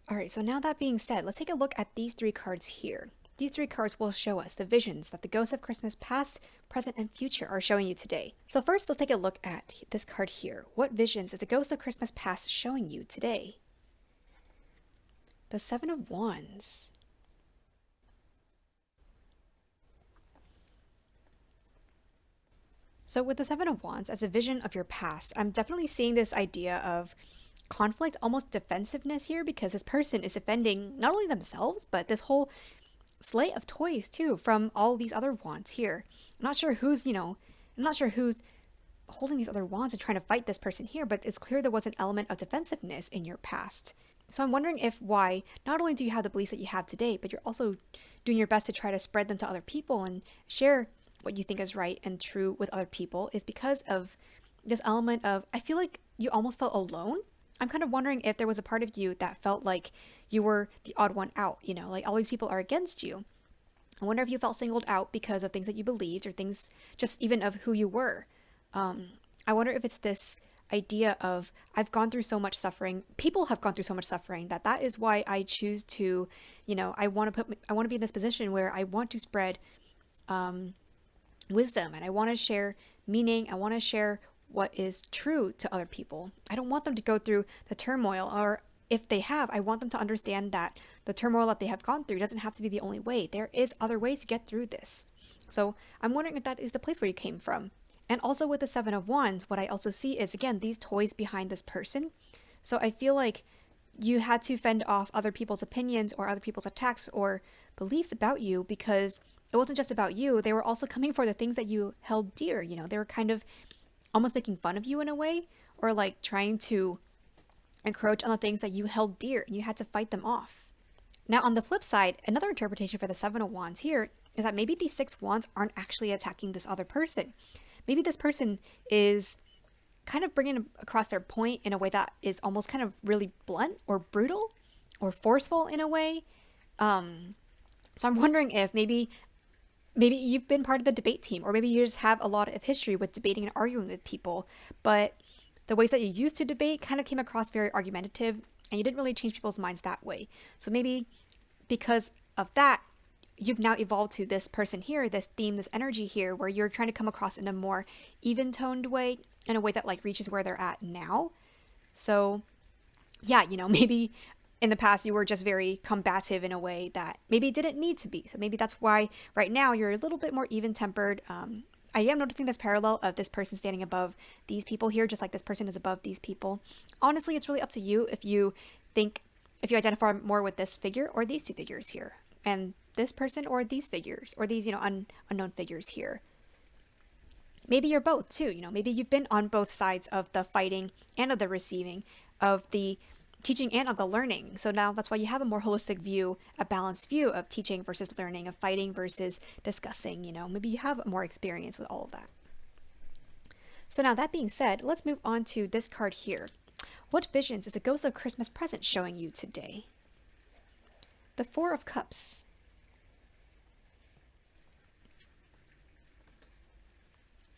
All right, so now that being said, let's take a look at these 3 cards here. These 3 cards will show us the visions that the ghosts of Christmas past, present, and future are showing you today. So first, let's take a look at this card here. What visions is the ghost of Christmas past showing you today? The 7 of Wands. So with the 7 of Wands, as a vision of your past, I'm definitely seeing this idea of conflict, almost defensiveness here, because this person is defending not only themselves, but this whole slate of toys too from all these other wands here. I'm not sure who's holding these other wands and trying to fight this person here, but it's clear there was an element of defensiveness in your past. So I'm wondering if why not only do you have the beliefs that you have today, but you're also doing your best to try to spread them to other people and share what you think is right and true with other people is because of this element of, I feel like you almost felt alone. I'm kind of wondering if there was a part of you that felt like you were the odd one out, like all these people are against you. I wonder if you felt singled out because of things that you believed or things just even of who you were. I wonder if it's this idea of I've gone through so much suffering. People have gone through so much suffering that is why I choose to, I want to be in this position where I want to spread wisdom and I want to share meaning. I want to share what is true to other people. I don't want them to go through the turmoil, or if they have, I want them to understand that the turmoil that they have gone through doesn't have to be the only way. There is other ways to get through this. So I'm wondering if that is the place where you came from. And also with the 7 of Wands, what I also see is, again, these toys behind this person. So I feel like you had to fend off other people's opinions or other people's attacks or beliefs about you because it wasn't just about you. They were also coming for the things that you held dear. They were kind of almost making fun of you in a way, or like trying to encroach on the things that you held dear and you had to fight them off. Now on the flip side, another interpretation for the 7 of Wands here is that maybe these 6 wands aren't actually attacking this other person. Maybe this person is kind of bringing across their point in a way that is almost kind of really blunt or brutal or forceful in a way. So I'm wondering if maybe you've been part of the debate team, or maybe you just have a lot of history with debating and arguing with people, but the ways that you used to debate kind of came across very argumentative and you didn't really change people's minds that way. So maybe because of that, you've now evolved to this person here, this theme, this energy here, where you're trying to come across in a more even-toned way, in a way that like reaches where they're at now. So yeah, maybe in the past you were just very combative in a way that maybe didn't need to be. So maybe that's why right now you're a little bit more even-tempered. I am noticing this parallel of this person standing above these people here, just like this person is above these people. Honestly, it's really up to you if you identify more with this figure or these 2 figures here, and this person or these figures or these, unknown figures here. Maybe you're both too, maybe you've been on both sides of the fighting and of the receiving, of the teaching and of the learning. So now that's why you have a more holistic view, a balanced view of teaching versus learning, of fighting versus discussing, maybe you have more experience with all of that. So now that being said, let's move on to this card here. What visions is the ghost of Christmas present showing you today? The 4 of Cups.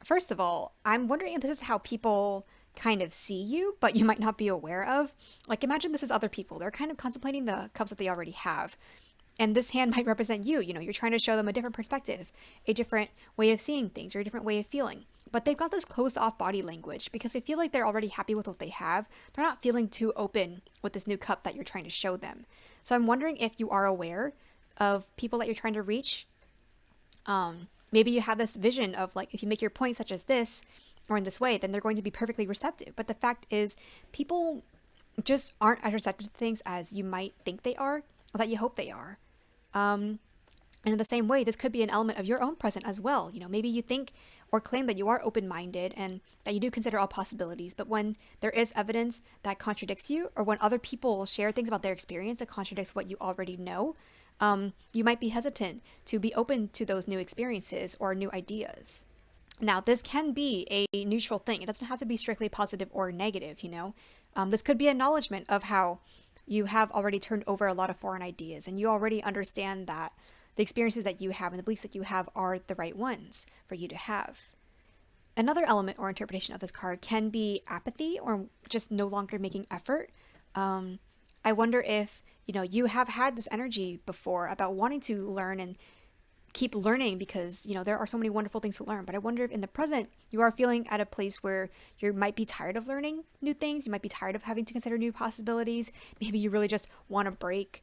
First of all, I'm wondering if this is how people kind of see you, but you might not be aware of. Like, imagine this is other people. They're kind of contemplating the cups that they already have. And this hand might represent you. You're trying to show them a different perspective, a different way of seeing things, or a different way of feeling. But they've got this closed off body language because they feel like they're already happy with what they have. They're not feeling too open with this new cup that you're trying to show them. So I'm wondering if you are aware of people that you're trying to reach. Maybe you have this vision of like, if you make your point such as this, or in this way, then they're going to be perfectly receptive. But the fact is, people just aren't as receptive to things as you might think they are, or that you hope they are. And in the same way, this could be an element of your own present as well. Maybe you think or claim that you are open-minded and that you do consider all possibilities, but when there is evidence that contradicts you, or when other people share things about their experience that contradicts what you already know, you might be hesitant to be open to those new experiences or new ideas. Now, this can be a neutral thing. It doesn't have to be strictly positive or negative, This could be acknowledgement of how you have already turned over a lot of foreign ideas and you already understand that the experiences that you have and the beliefs that you have are the right ones for you to have. Another element or interpretation of this card can be apathy or just no longer making effort. I wonder if, you have had this energy before about wanting to learn and keep learning because, there are so many wonderful things to learn. But I wonder if in the present you are feeling at a place where you might be tired of learning new things. You might be tired of having to consider new possibilities. Maybe you really just want a break.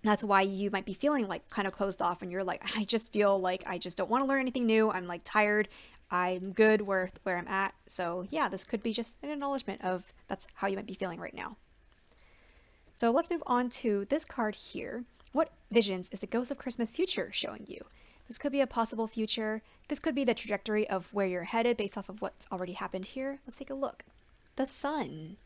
That's why you might be feeling like kind of closed off and you're like, I just feel like I just don't want to learn anything new. I'm like tired. I'm good where I'm at. So yeah, this could be just an acknowledgement of that's how you might be feeling right now. So let's move on to this card here. What visions is the Ghost of Christmas future showing you? This could be a possible future. This could be the trajectory of where you're headed based off of what's already happened here. Let's take a look. The Sun.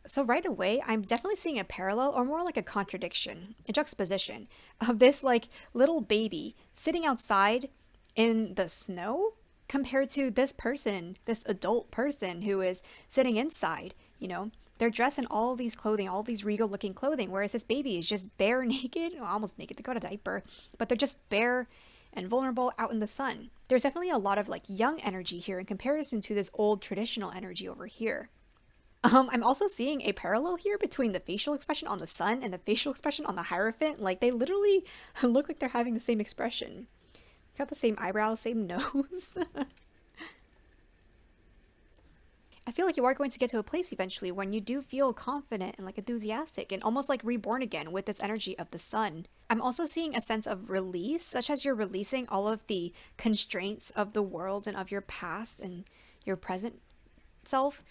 So right away, I'm definitely seeing a parallel or more like a contradiction, a juxtaposition of this like little baby sitting outside in the snow compared to this person, this adult person who is sitting inside, They're dressed in all these clothing, all these regal looking clothing, whereas this baby is just bare naked, well, almost naked, they got a diaper, but they're just bare and vulnerable out in the sun. There's definitely a lot of like young energy here in comparison to this old traditional energy over here. I'm also seeing a parallel here between the facial expression on the sun and the facial expression on the Hierophant. Like they literally look like they're having the same expression. Got the same eyebrows, same nose. I feel like you are going to get to a place eventually when you do feel confident and like enthusiastic and almost like reborn again with this energy of the sun. I'm also seeing a sense of release, such as you're releasing all of the constraints of the world and of your past and your present self.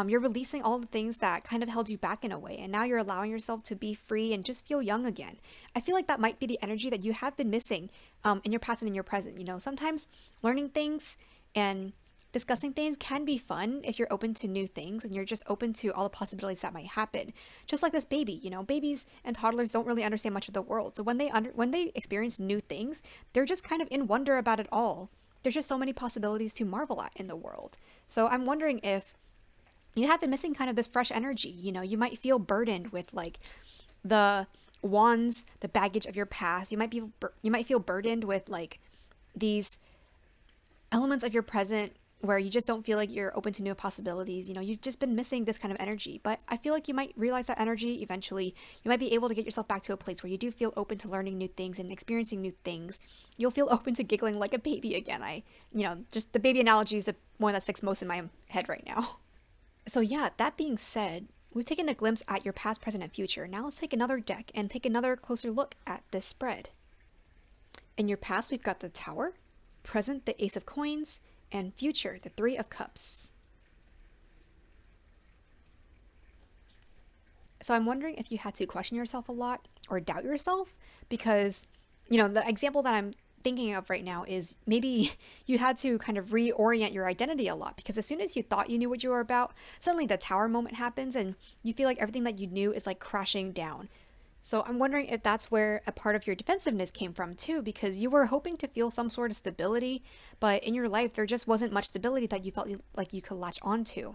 You're releasing all the things that kind of held you back in a way, and now you're allowing yourself to be free and just feel young again. I feel like that might be the energy that you have been missing in your past and in your present. Sometimes learning things and discussing things can be fun if you're open to new things and you're just open to all the possibilities that might happen. Just like this baby, babies and toddlers don't really understand much of the world. So when they experience new things, they're just kind of in wonder about it all. There's just so many possibilities to marvel at in the world. So I'm wondering if you have been missing kind of this fresh energy. You might feel burdened with like the wands, the baggage of your past. You might feel burdened with like these elements of your present where you just don't feel like you're open to new possibilities. You've just been missing this kind of energy. But I feel like you might realize that energy eventually. You might be able to get yourself back to a place where you do feel open to learning new things and experiencing new things. You'll feel open to giggling like a baby again. Just the baby analogy is the one that sticks most in my head right now. So yeah, that being said, we've taken a glimpse at your past, present, and future. Now let's take another deck and take another closer look at this spread. In your past, we've got the Tower, present, the Ace of Coins, and future, the Three of Cups. So I'm wondering if you had to question yourself a lot or doubt yourself because, the example that I'm thinking of right now is maybe you had to kind of reorient your identity a lot because as soon as you thought you knew what you were about, suddenly the Tower moment happens and you feel like everything that you knew is like crashing down. So I'm wondering if that's where a part of your defensiveness came from too, because you were hoping to feel some sort of stability, but in your life there just wasn't much stability that you felt like you could latch onto.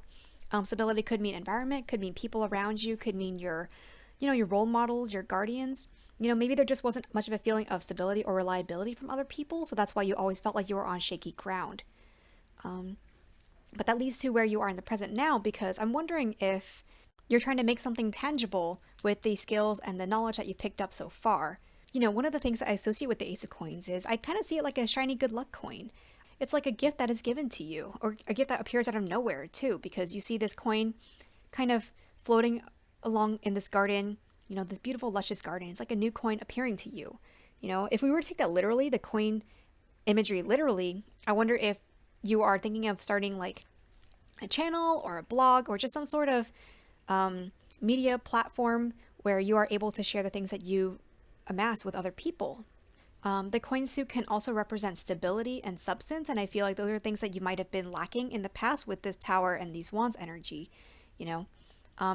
Stability could mean environment, could mean people around you, could mean your role models, your guardians. Maybe there just wasn't much of a feeling of stability or reliability from other people, so that's why you always felt like you were on shaky ground. But that leads to where you are in the present now, because I'm wondering if you're trying to make something tangible with the skills and the knowledge that you've picked up so far. One of the things that I associate with the Ace of Coins is I kind of see it like a shiny good luck coin. It's like a gift that is given to you, or a gift that appears out of nowhere too, because you see this coin kind of floating along in this garden, this beautiful luscious garden. It's like a new coin appearing to you. If we were to take that literally, the coin imagery literally, I wonder if you are thinking of starting like a channel or a blog or just some sort of media platform where you are able to share the things that you amass with other people. The coin suit can also represent stability and substance, and I feel like those are things that you might have been lacking in the past with this Tower and these wands energy.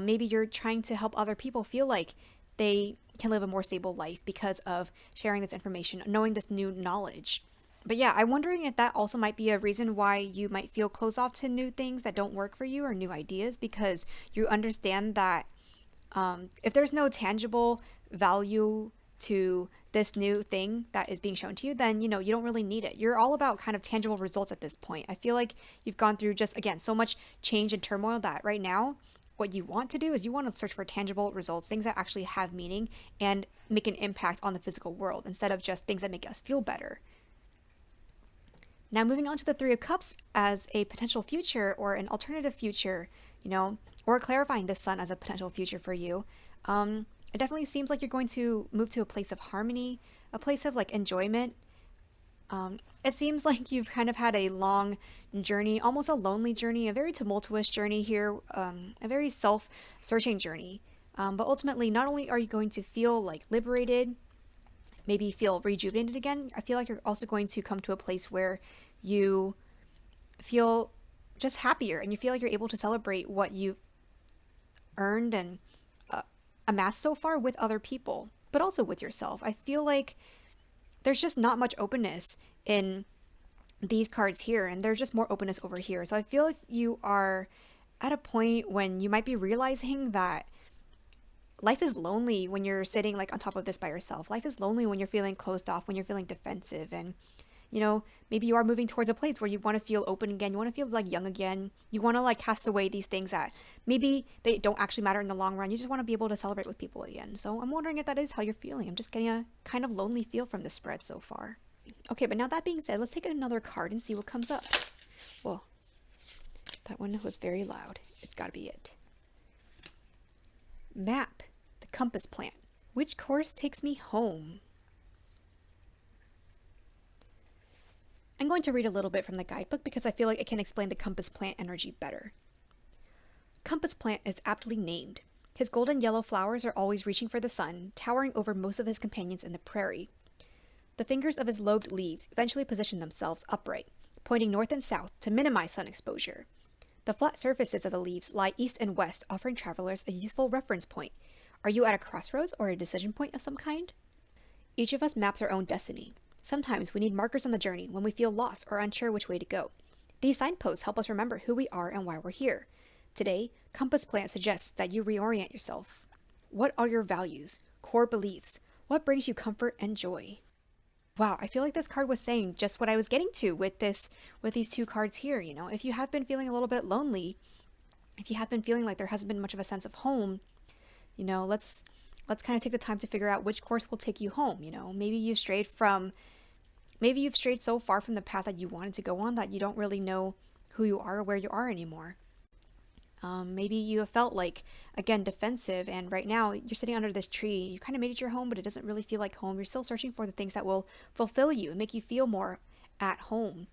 Maybe you're trying to help other people feel like they can live a more stable life because of sharing this information, knowing this new knowledge. But yeah, I'm wondering if that also might be a reason why you might feel closed off to new things that don't work for you or new ideas, because you understand that if there's no tangible value to this new thing that is being shown to you, then you don't really need it. You're all about kind of tangible results at this point. I feel like you've gone through just, again, so much change and turmoil that right now what you want to do is you want to search for tangible results, things that actually have meaning and make an impact on the physical world instead of just things that make us feel better. Now, moving on to the Three of Cups as a potential future or an alternative future, or clarifying the Sun as a potential future for you. It definitely seems like you're going to move to a place of harmony, a place of like enjoyment. It seems like you've kind of had a long journey, almost a lonely journey, a very tumultuous journey here, a very self-searching journey. But ultimately, not only are you going to feel like liberated, maybe feel rejuvenated again, I feel like you're also going to come to a place where you feel just happier and you feel like you're able to celebrate what you've earned and amassed so far with other people, but also with yourself. I feel like there's just not much openness in these cards here, and there's just more openness over here. So I feel like you are at a point when you might be realizing that life is lonely when you're sitting like on top of this by yourself. Life is lonely when you're feeling closed off, when you're feeling defensive, and maybe you are moving towards a place where you want to feel open again. You want to feel like young again. You want to like cast away these things that maybe they don't actually matter in the long run. You just want to be able to celebrate with people again. So I'm wondering if that is how you're feeling. I'm just getting a kind of lonely feel from this spread so far. Okay, but now that being said, let's take another card and see what comes up. Whoa, that one was very loud. It's got to be it. Map, the compass plant. Which course takes me home? I'm going to read a little bit from the guidebook because I feel like it can explain the compass plant energy better. Compass plant is aptly named. His golden yellow flowers are always reaching for the sun, towering over most of his companions in the prairie. The fingers of his lobed leaves eventually position themselves upright, pointing north and south to minimize sun exposure. The flat surfaces of the leaves lie east and west, offering travelers a useful reference point. Are you at a crossroads or a decision point of some kind? Each of us maps our own destiny. Sometimes we need markers on the journey when we feel lost or unsure which way to go. These signposts help us remember who we are and why we're here. Today, Compass Plant suggests that you reorient yourself. What are your values, core beliefs? What brings you comfort and joy? Wow, I feel like this card was saying just what I was getting to with these two cards here. If you have been feeling a little bit lonely, if you have been feeling like there hasn't been much of a sense of home, let's kind of take the time to figure out which course will take you home. Maybe you've strayed so far from the path that you wanted to go on that you don't really know who you are or where you are anymore. Maybe you have felt like, again, defensive, and right now you're sitting under this tree. You kind of made it your home, but it doesn't really feel like home. You're still searching for the things that will fulfill you and make you feel more at home.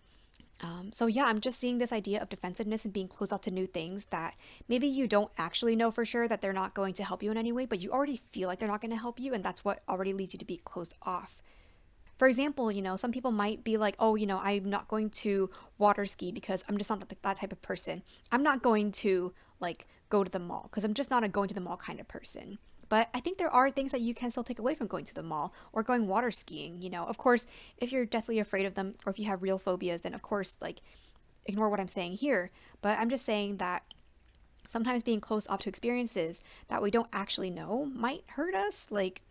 So yeah, I'm just seeing this idea of defensiveness and being closed off to new things that maybe you don't actually know for sure that they're not going to help you in any way, but you already feel like they're not going to help you, and that's what already leads you to be closed off. For example, some people might be like, oh, I'm not going to water ski because I'm just not that type of person. I'm not going to like go to the mall because I'm just not a going to the mall kind of person. But I think there are things that you can still take away from going to the mall or going water skiing. Of course, if you're deathly afraid of them or if you have real phobias, then of course, like, ignore what I'm saying here. But I'm just saying that sometimes being closed off to experiences that we don't actually know might hurt us. Like,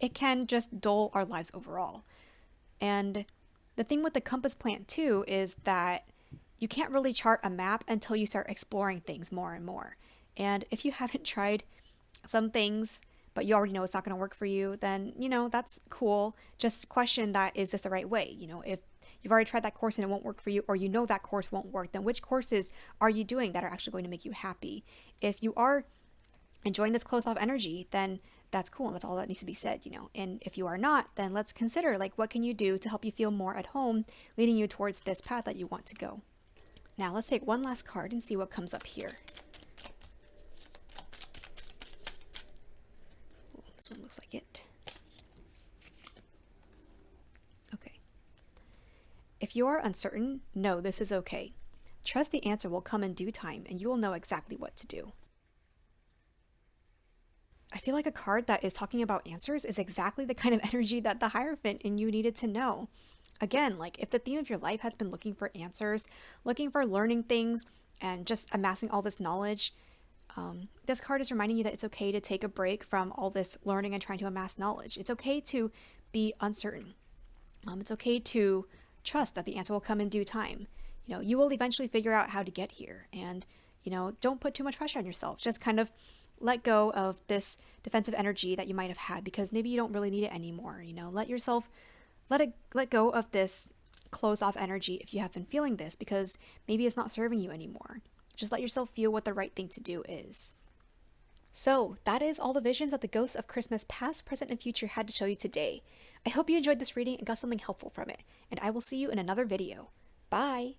it can just dull our lives overall. And the thing with the compass plant too is that you can't really chart a map until you start exploring things more and more. And if you haven't tried some things, but you already know it's not going to work for you, then, that's cool. Just question that, is this the right way? If you've already tried that course and it won't work for you, or that course won't work, then which courses are you doing that are actually going to make you happy? If you are enjoying this close off energy, then that's cool. That's all that needs to be said, And if you are not, then let's consider, like, what can you do to help you feel more at home, leading you towards this path that you want to go. Now, let's take one last card and see what comes up here. This one looks like it. Okay. If you are uncertain, know this is okay. Trust the answer will come in due time and you will know exactly what to do. I feel like a card that is talking about answers is exactly the kind of energy that the Hierophant in you needed to know. Again, like if the theme of your life has been looking for answers, looking for learning things, and just amassing all this knowledge, this card is reminding you that it's okay to take a break from all this learning and trying to amass knowledge. It's okay to be uncertain. It's okay to trust that the answer will come in due time. You will eventually figure out how to get here. And, don't put too much pressure on yourself. Just kind of let go of this defensive energy that you might have had because maybe you don't really need it anymore. Let go of this closed off energy if you have been feeling this because maybe it's not serving you anymore. Just let yourself feel what the right thing to do is. So that is all the visions that the ghosts of Christmas past, present, and future had to show you today. I hope you enjoyed this reading and got something helpful from it, and I will see you in another video. Bye!